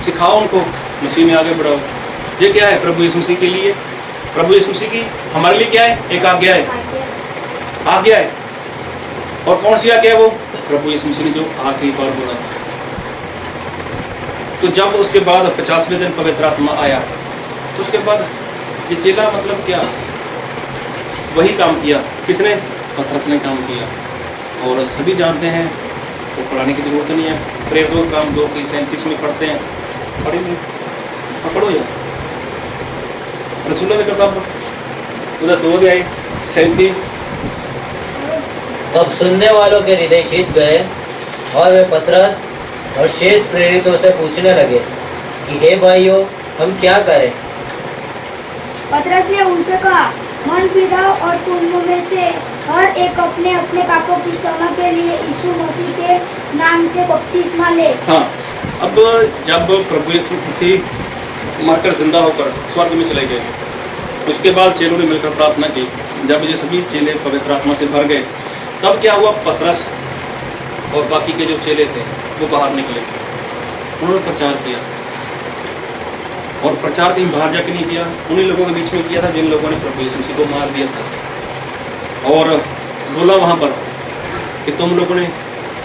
सिखाओ उनको, मसीह में आगे बढ़ाओ। ये क्या है? प्रभु यीशु मसीह के लिए, प्रभु यीशु मसीह की हमारे लिए क्या है? एक आज्ञा है, आज्ञा है। और कौन सी आज्ञा है वो? प्रभु यीशु मसीह ने जो आखिरी बार बोला। तो जब उसके बाद 50वें दिन पवित्र आत्मा आया, तो उसके बाद ये चेला मतलब क्या? वही काम किया। किसने? पतरस ने काम किया। और सभी जानते हैं, तो पढ़ाने की जरूरत नहीं है। प्रेरितों का काम 2:37 में पढ़ते हैं, पढ़ेंगे, पढ़ो यार। रसूलों के किताब उधर 2:37। तब सुनने वालों के हृदय छिद गए, और वे पतरस और शेष प्रेरितों से पूछने लगे कि हे भाइयों, हम क्या करें? पतरस ने उनसे कहा, मन फिराओ और तुम में से हर एक अपने अपने पापों की क्षमा के लिए यीशु मसीह के नाम से बपतिस्मा ले। हाँ, अब जब प्रभु यीशु मसीह मरकर जिंदा होकर स्वर्ग में चले गए, उसके बाद चेलों ने मिलकर प्रार्थना की। जब ये सभी चेले पवित्र आत्मा से भर गए, तब क्या हुआ? पतरस और बाकी के जो चेले थे वो बाहर निकले, उन्होंने प्रचार किया। और प्रचार कहीं बाहर जाके नहीं किया, उन्हीं लोगों के बीच में किया था जिन लोगों ने प्रभु यीशु मसीह को मार दिया था। और बोला वहाँ पर कि तुम लोगों ने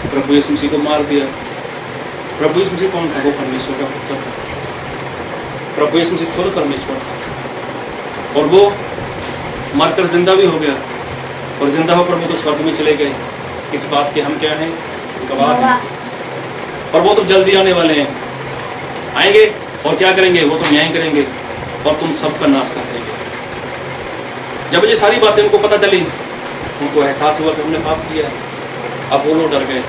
प्रभु यीशु मसीह को मार दिया। प्रभु यीशु मसीह कौन था? वो परमेश्वर का पुत्र था। प्रभु यीशु मसीह खुद परमेश्वर था, और वो मरकर जिंदा भी हो गया, और जिंदा होकर वो तो स्वर्ग में चले गए। इस बात के हम क्या हैं? गवाह हैं। और वो तो जल्दी आने वाले हैं, आएंगे और क्या करेंगे? वो तो न्याय करेंगे और तुम सबका नाश कर देंगे। जब ये सारी बातें उनको पता चली, उनको एहसास हुआ कि हमने पाप किया। अब वो लोग डर गए।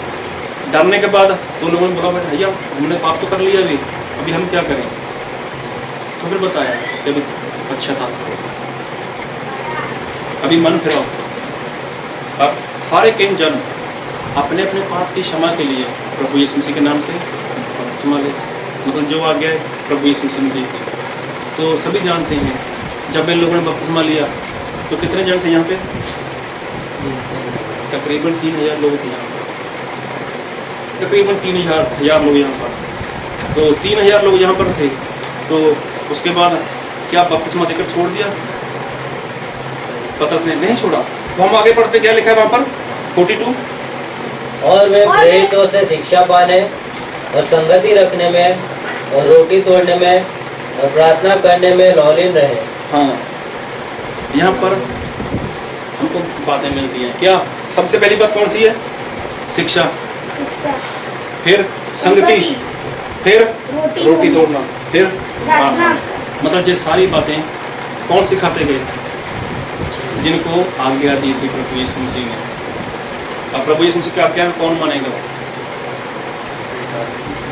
डरने के बाद तो लोगों ने बोला, भैया हमने पाप तो कर लिया, अभी हम क्या करें? तो फिर बताया कि अभी पश्चाताप करो, अभी मन फिराओ। अब हर एक जन अपने अपने पाप की क्षमा के लिए प्रभु यीशु मसीह के नाम से बपतिस्मा ले। मतलब जो आज्ञा है प्रभु यीशु मसीह ने दी थी। तो सभी जानते हैं, जब इन लोगों ने बपतिस्मा लिया तो कितने जन थे यहाँ पे? तकरीबन 3000 लोग थे यहाँ पर, तकरीबन 3000 लोग यहाँ पर। तो 3000 लोग यहाँ पर थे। तो उसके बाद क्या बपतिस्मा देकर छोड़ दिया? पतरस ने नहीं छोड़ा। तो हम आगे पढ़ते, क्या लिखा है वहाँ पर 42? और वे प्रेरितों से शिक्षा पाने और संगति रखने में और रोटी तोड़ने में और प्रार्थना करने में लौलीन रहे। हाँ, यहाँ पर हमको बातें मिलती हैं। क्या? सबसे पहली बात कौन सी है? शिक्षा। शिक्षा, फिर संगति, फिर रोटी रोटी तोड़ना, फिर प्रार्थना। मतलब ये सारी बातें कौन सिखाते गए? जिनको आज्ञा दी थी प्रभु यीशु मसीह ने। अब प्रभु यीशु मसीह की आज्ञा को कौन मानेगा?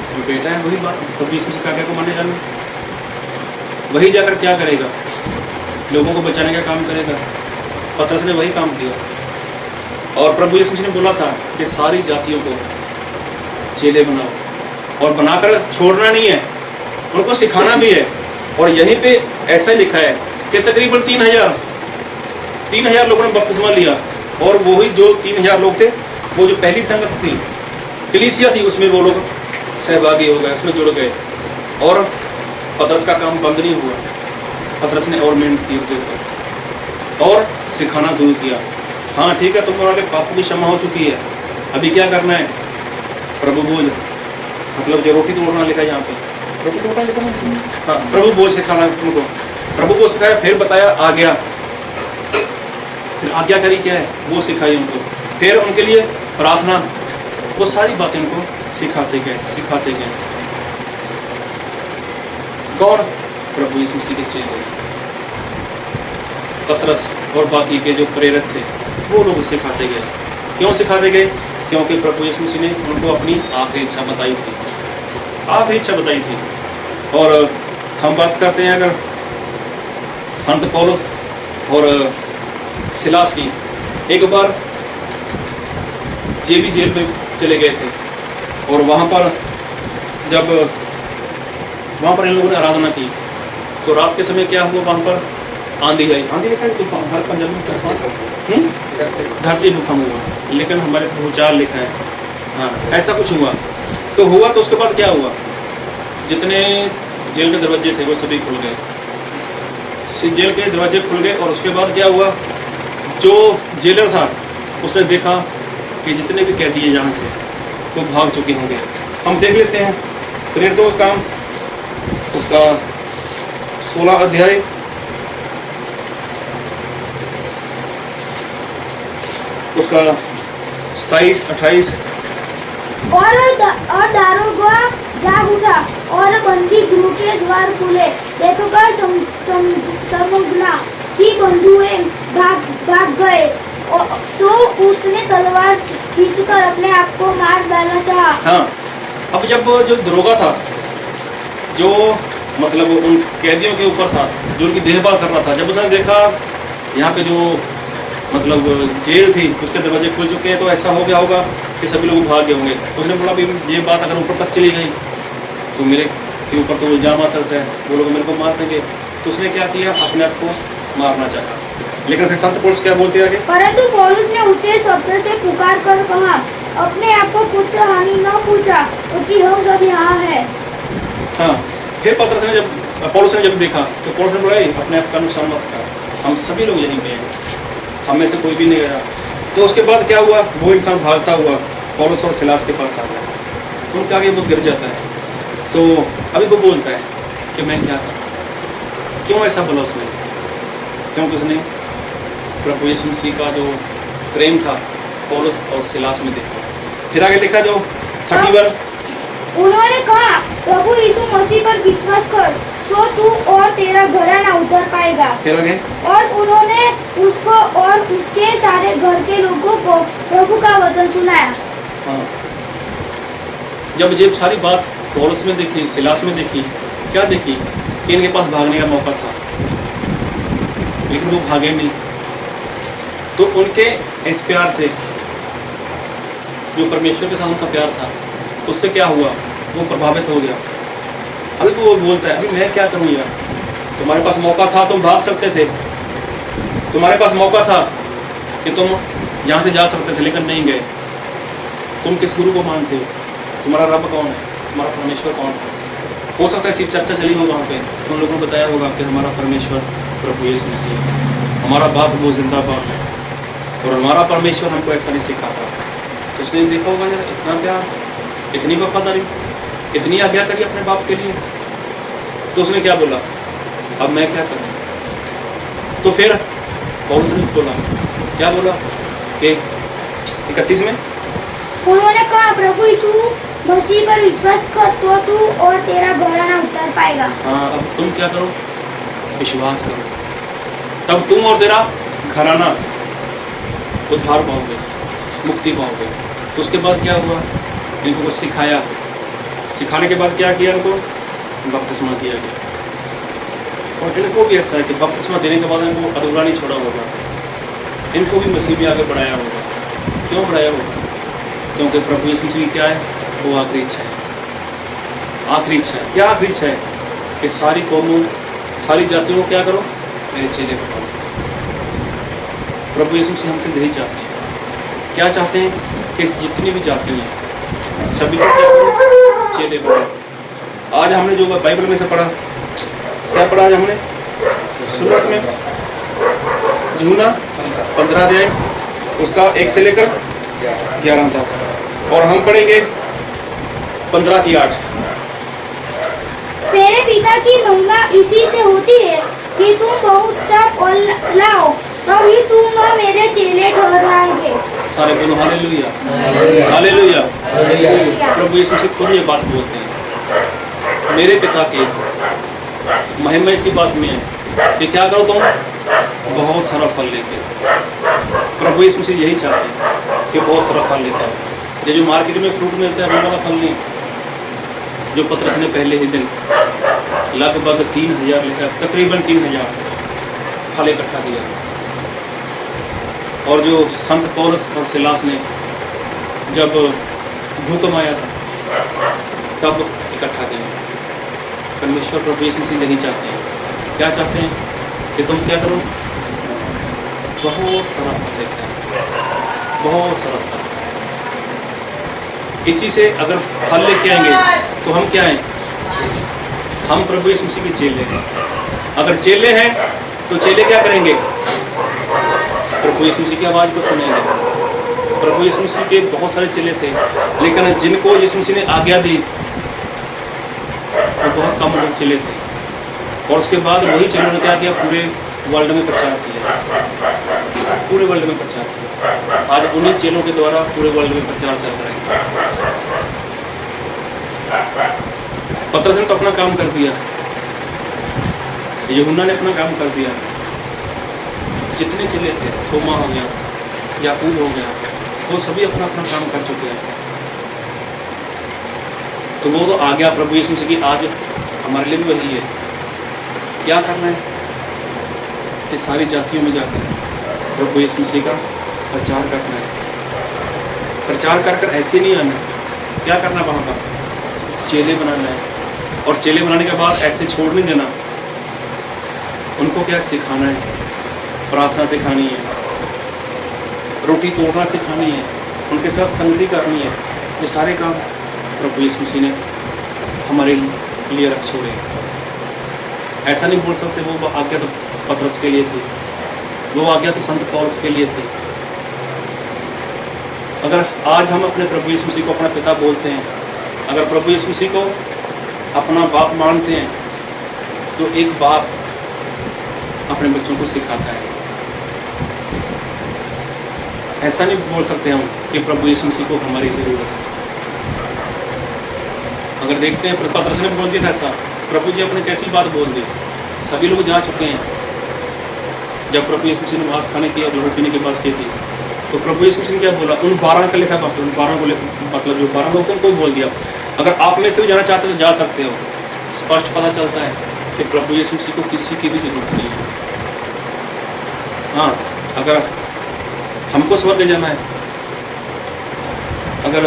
जो बेटा है वही बात प्रभु यीशु मसीह की आज्ञा को माने जाना, वही जाकर क्या करेगा? लोगों को बचाने का काम करेगा। पतरस ने वही काम किया और प्रभु यीशु मसीह ने बोला था कि सारी जातियों को चेले बनाओ और बनाकर छोड़ना नहीं है, उनको सिखाना भी है। और यहीं पे ऐसा लिखा है कि तकरीबन 3000 लोगों ने बपतिस्मा लिया और वही जो 3000 लोग थे, वो जो पहली संगत थी, कलीसिया थी, उसमें वो लोग सहभागी हो गए, उसमें जुड़ गए और पतरस का काम बंद नहीं हुआ। पतरस ने और मेहनत की उसके ऊपर और सिखाना शुरू किया। हाँ ठीक है, तुम्हारे पापों की क्षमा हो चुकी है, अभी क्या करना है? प्रभु बोझ, मतलब जो रोटी तोड़ना लिखा है यहाँ पे, रोटी तोड़ना लिखा है, हाँ, प्रभु बोझ सिखाना उनको। प्रभु को सिखाया, फिर बताया आज्ञा, फिर आज्ञाकारी क्या है वो सिखाई उनको, फिर उनके लिए प्रार्थना, वो सारी बातें उनको सिखाते गए। कौन? प्रभु यीशु मसीह के चेले, पतरस और बाकी के जो प्रेरक थे, वो लोग सिखाते गए। क्यों सिखाते गए? क्योंकि प्रभु यीशु मसीह ने उनको अपनी आखिरी इच्छा बताई थी। और हम बात करते हैं अगर संत पौलुस और सिलास की, एक बार ये भी जेल में चले गए थे और वहाँ पर इन लोगों ने आराधना की तो रात के समय क्या हुआ? वहाँ पर आंधी आई। आंधी लिखा है तूफान, हर पंजाबी में तूफान, धरती भूकंप हुआ, लेकिन हमारे भूचाल लिखा है। हाँ, ऐसा कुछ हुआ तो उसके बाद क्या हुआ? जितने जेल के दरवाजे थे वो सभी खुल गए, जेल के दरवाजे खुल गए। और उसके बाद क्या हुआ? जो जेलर था उसने देखा कि जितने भी कैदी हैं यहाँ से वो भाग चुके होंगे। हम देख लेते हैं प्रेरितों का काम, उसका 16 अध्याय, उसका 27-28। और दारोगा जाग उठा और बंदी गृह के द्वार खुले देखकर समझना कि बंधुए भाग गए। सो उसने तलवार खींचकर अपने आप को मार डालना चाहा। हाँ, अब जब जो दरोगा था, जो मतलब उन कैदियों के ऊपर था, जो उनकी देखभाल कर रहा था, जब उसने देखा यहाँ पे जो मतलब जेल थी उसके दरवाजे खुल चुके हैं तो ऐसा हो गया होगा कि सभी लोग भाग गए होंगे। उसने बोला भी ये बात अगर ऊपर तक चली गई तो मेरे के ऊपर तो इल्जाम आ सकता है, वो लोग मेरे को मार देंगे। तो उसने क्या किया? अपने आप को मारना चाहा। लेकिन फिर संत पौलुस क्या बोलते आगे? परंतु पौलुस ने ऊंचे शब्द से पुकार कर कहा, अपने आप को कुछ हानि न पूछा क्योंकि हम सब यहाँ है। हाँ, फिर पौलुस ने जब देखा तो पौलुस ने बोला अपने आप का नुकसान मत कर, हम सभी लोग यहीं पे हैं, हम में से कोई भी नहीं गया। तो उसके बाद क्या हुआ? वो इंसान भागता हुआ पौलुस और सिलास के पास आ गया, उनके आगे वो गिर जाता है। तो अभी वो बोलता है कि मैं क्या करूँ? क्यों ऐसा बोला उसने? क्योंकि उसने प्रभु यीशु मसीह का जो प्रेम था पौलुस और सिलास में देखा। फिर आगे लिखा जो 31, उन्होंने कहा, प्रभु यीशु मसीह पर विश्वास कर तो तू और तेरा घराना उधर पाएगा। फिर आगे, और उन्होंने उसको और उसके सारे घर के लोगों को प्रभु का वचन सुनाया। हाँ, जब सारी बात पौलुस में देखी, सिलास में देखी, क्या देखी कि इनके पास भागने का मौका था लेकिन वो भागे नहीं। तो उनके इस प्यार से, जो परमेश्वर के साथ उनका प्यार था, उससे क्या हुआ? वो प्रभावित हो गया। अभी वो बोलता है, अभी मैं क्या करूं यार? तुम्हारे पास मौका था, तुम भाग सकते थे, तुम्हारे पास मौका था कि तुम यहाँ से जा सकते थे, लेकिन नहीं गए। तुम किस गुरु को मानते हो? तुम्हारा रब कौन है? तुम्हारा परमेश्वर कौन है? हो सकता है सिर्फ चर्चा चली हो वहाँ पे, तो उन लोगों ने बताया होगा कि हमारा परमेश्वर प्रभु यीशु मसीह है, हमारा बाप वो जिंदा बाप है और हमारा परमेश्वर हमको ऐसा नहीं सिखाता। तो उसने देखा होगा यार, इतना प्यार, इतनी वफादारी, इतनी आज्ञा करी अपने बाप के लिए। तो उसने क्या बोला? अब मैं क्या करूं? तो फिर पौलुस ने बोला, क्या बोला कि 31 में उन्होंने कहा, प्रभु यीशु मसीह पर विश्वास कर तो तू और तेरा घराना उद्धार पाएगा। हाँ, अब तुम क्या करो? विश्वास करो, तब तुम और तेरा घराना उद्धार पाओगे, मुक्ति पाओगे। तो उसके बाद क्या हुआ? इनको कुछ सिखाया, सिखाने के बाद क्या किया? इनको बपतिस्मा दिया गया। और इनको भी ऐसा है कि बपतिस्मा देने के बाद इनको अधूरा नहीं छोड़ा होगा, इनको भी मसीह में आगे बढ़ाया होगा। क्यों बढ़ाया होगा? क्योंकि प्रभु यीशु मसीह की क्या है? वो आखिरी इच्छा है। आखिरी इच्छा है क्या? आखिरी इच्छा है कि सारी कौमों, सारी जातियों को क्या करो? मेरे चेले बनाओ। प्रभु यीशु मसीह हमसे यही चाहते हैं। क्या चाहते हैं? कि जितनी भी जाति हैं सभी को क्या करो? चेले बनाओ। आज हमने जो बाइबल में से पढ़ा, क्या पढ़ा आज हमने? शुरुआत में यूहन्ना 15 अध्याय उसका 1 से लेकर 11 तक, और हम पढ़ेंगे 15 की 8। मेरे पिता की महिमा इसी से होती है कि तुम बहुत सा फल लाओ, तभी तुम मेरे चेले ठहराएंगे। सारे बोलो हालेलुया, हालेलुया। प्रभु यीशु मसीह खुद ये बात बोलते हैं। मेरे पिता की महिमा इसी बात में है कि क्या करो तुम? बहुत सारा फल लेके। प्रभु यीशु मसीह यही चाहते हैं कि बहुत सारा फल लेके आओ। ये जो मार्केट में फ्रूट मिलता है वो वाला फल नहीं, जो पतरस ने पहले ही दिन लगभग 3000 लिखा, तकरीबन 3000 फल इकट्ठा किया। और जो संत पौलुस और सिलास ने जब भूकंप आया था तब इकट्ठा किया। परमेश्वर प्रभु यीशु मसीह यही चाहते हैं। क्या चाहते हैं? कि तुम क्या करो? बहुत सारा फल लेके आओ, बहुत सारा फल। इसी से अगर फल लेके आएंगे तो हम क्या हैं? हम प्रभु यीशु मसीह के चेले हैं। अगर चेले हैं तो चेले क्या करेंगे? प्रभु यीशु मसीह की आवाज़ को सुनेंगे। प्रभु यीशु मसीह के बहुत सारे चेले थे, लेकिन जिनको यीशु मसीह ने आज्ञा दी वो बहुत कम लोग चेले थे। और उसके बाद वही चेलों ने क्या किया? पूरे वर्ल्ड में प्रचार किया, पूरे वर्ल्ड में प्रचार किया। आज उन्हीं चेलों के द्वारा पूरे वर्ल्ड में प्रचार चल रहा है। पतरस ने तो अपना काम कर दिया, यूहन्ना ने अपना काम कर दिया। जितने चेले थे, थोमा हो गया, याकूब हो गया, वो सभी अपना अपना काम कर चुके हैं। तो वो तो आ गया प्रभु यीशु मसीह की। आज हमारे लिए भी वही है। क्या करना है? कि सारी जातियों में जाकर प्रभु यीशु मसीह का प्रचार करना है। प्रचार कर कर ऐसे नहीं आना, क्या करना? वहाँ पर चेले बनाना है। और चेले बनाने के बाद ऐसे छोड़ नहीं देना, उनको क्या सिखाना है? प्रार्थना सिखानी है, रोटी तोड़ना सिखानी है, उनके साथ संगति करनी है। ये सारे काम प्रभु यीशु मसीह ने हमारे लिए रख छोड़े। ऐसा नहीं बोल सकते वो आज्ञा तो पतरस के लिए थी, वो आज्ञा तो संत पौलुस के लिए थी। अगर आज हम अपने प्रभु यीशु मसीह को अपना पिता बोलते हैं, अगर प्रभु यीशु मसीह को अपना बाप मानते हैं, तो एक बाप अपने बच्चों को सिखाता है। ऐसा नहीं बोल सकते हम कि प्रभु यीशु मसीह को हमारी ज़रूरत है। अगर देखते हैं पतरस ने बोल दिया था ऐसा, प्रभु जी आपने कैसी बात बोल दी? सभी लोग जा चुके हैं। जब प्रभु यीशु मसीह ने मांस खाने की और लहू पीने की बात की थी, तो प्रभु यीशु मसीह ने क्या बोला? उन 12 का लिखा, उन 12 को मतलब जो 12 लोग थे उनको बोल दिया, अगर आप में से भी जाना चाहते हो तो जा सकते हो। स्पष्ट पता चलता है कि प्रभु यीशु मसीह को किसी की भी जरूरत नहीं है। हाँ, अगर हमको स्वर्ग जाना है, अगर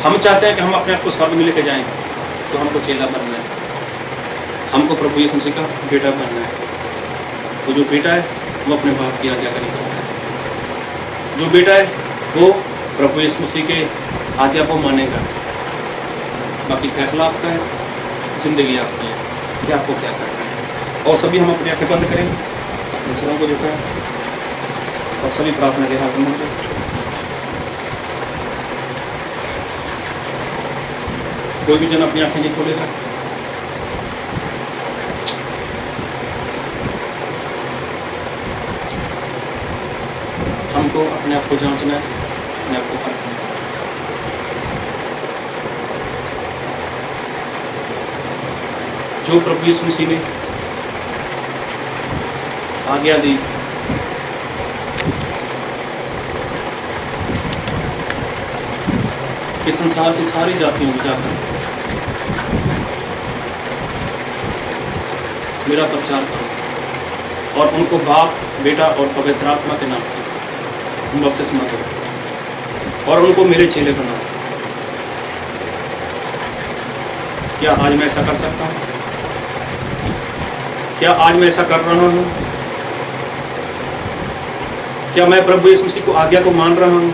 हम चाहते हैं कि हम अपने आप को स्वर्ग में लेके जाएं, तो हमको चेला बनना है, हमको प्रभु यीशु मसीह का बेटा बनना है। तो जो बेटा है वो अपने बाप की आज्ञा का नहीं करता है। जो बेटा है वो प्रभु यीशु मसीह के आज्ञा को मानेगा। बाकी फैसला आपका है, जिंदगी आपकी है कि आपको क्या करना है। और सभी हम अपनी आंखें बंद करें, अपने सरों को झुकाएं और सभी प्रार्थना के हाथ में होंगे। कोई भी जन अपनी आंखें नहीं खोलेगा। हमको अपने आप को जांचना है, अपने आप को परखना है। जो प्रभु यीशु मसीह ने आज्ञा दी कि संसार की सारी जातियों में जाकर मेरा प्रचार करो और उनको बाप, बेटा और पवित्र आत्मा के नाम से बपतिस्मा दो और उनको मेरे चेले बनाओ। क्या आज मैं ऐसा कर सकता हूँ? क्या आज मैं ऐसा कर रहा हूँ? क्या मैं प्रभु यीशु मसीह को आज्ञा को मान रहा हूँ?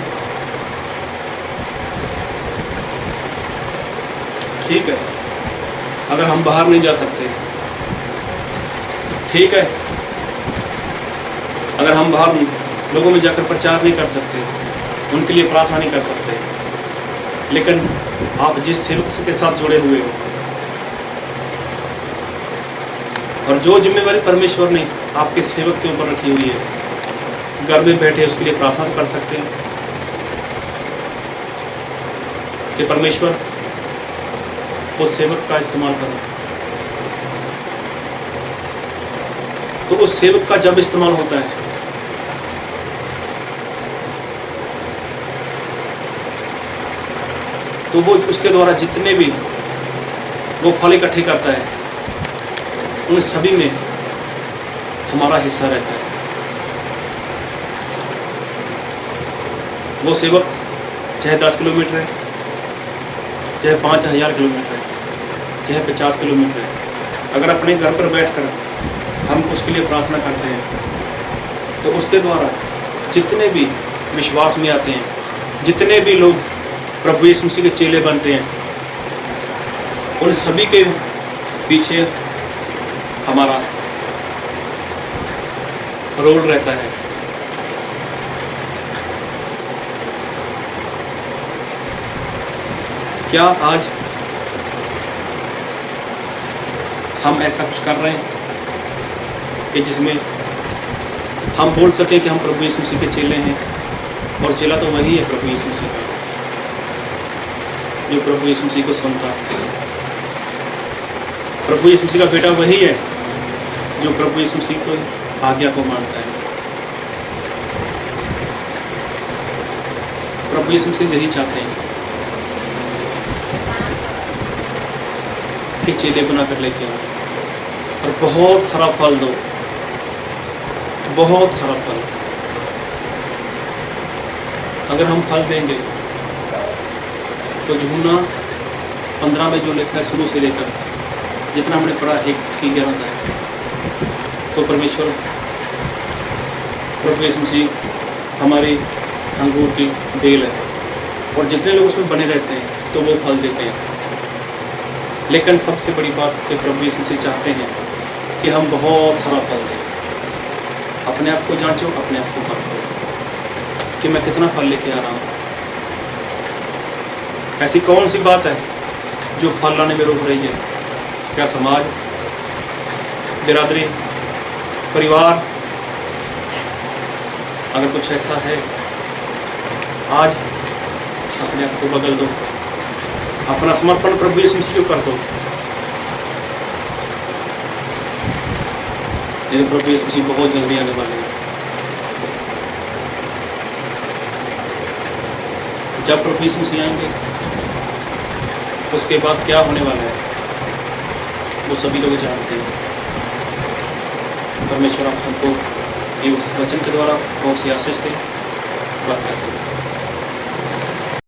ठीक है, अगर हम बाहर नहीं जा सकते, ठीक है, अगर हम बाहर लोगों में जाकर प्रचार नहीं कर सकते, उनके लिए प्रार्थना नहीं कर सकते, लेकिन आप जिस सेवक के साथ जुड़े हुए हो और जो जिम्मेवारी परमेश्वर ने आपके सेवक के ऊपर रखी हुई है, घर में बैठे उसके लिए प्रार्थना कर सकते हैं कि परमेश्वर उस सेवक का इस्तेमाल करो। तो उस सेवक का जब इस्तेमाल होता है तो वो उसके द्वारा जितने भी वो फल इकट्ठे करता है उन सभी में हमारा हिस्सा रहता है। वो सेवक चाहे 10 किलोमीटर है, चाहे 5000 किलोमीटर है, चाहे 50 किलोमीटर है, अगर अपने घर पर बैठकर हम उसके लिए प्रार्थना करते हैं तो उसके द्वारा जितने भी विश्वास में आते हैं, जितने भी लोग प्रभु यीशु मसीह के चेले बनते हैं, उन सभी के पीछे हमारा रोल रहता है। क्या आज हम ऐसा कुछ कर रहे हैं कि जिसमें हम बोल सकें कि हम प्रभु यीशु मसीह के चेले हैं? और चेला तो वही है प्रभु यीशु मसीह का, जो प्रभु यीशु मसीह को सुनता है। प्रभु यीशु मसीह का बेटा वही है जो प्रभु यीशु मसीह को आज्ञा को मानता है। प्रभु यीशु मसीह यही चाहते हैं कि चेले बनाकर लेके आओ और बहुत सारा फल दो, बहुत सारा फल। अगर हम फल देंगे तो यूहन्ना 15 में जो लिखा है शुरू से लेकर जितना हमने पढ़ा 1:11 तक, तो परमेश्वर प्रभु यीशु मसीह हमारी अंगूर की बेल है और जितने लोग उसमें बने रहते हैं तो वो फल देते हैं। लेकिन सबसे बड़ी बात कि प्रभु यीशु मसीह चाहते हैं कि हम बहुत सारा फल दें। अपने आप को जांचो, अपने आप को परखो कि मैं कितना फल लेके आ रहा हूँ। ऐसी कौन सी बात है जो फल लाने में रोक रही है? क्या समाज, बिरादरी, परिवार, अगर कुछ ऐसा है, आज अपने आप को बदल दो, अपना समर्पण प्रभु यीशु मसीह को कर दो। ये प्रभु यीशु मसीह बहुत जल्दी आने वाले हैं। जब प्रभु यीशु मसीह आएंगे उसके बाद क्या होने वाला है वो सभी लोग जानते हैं। परमेश्वर आप सबको इस वचन के द्वारा बहुत सी आशीष दे।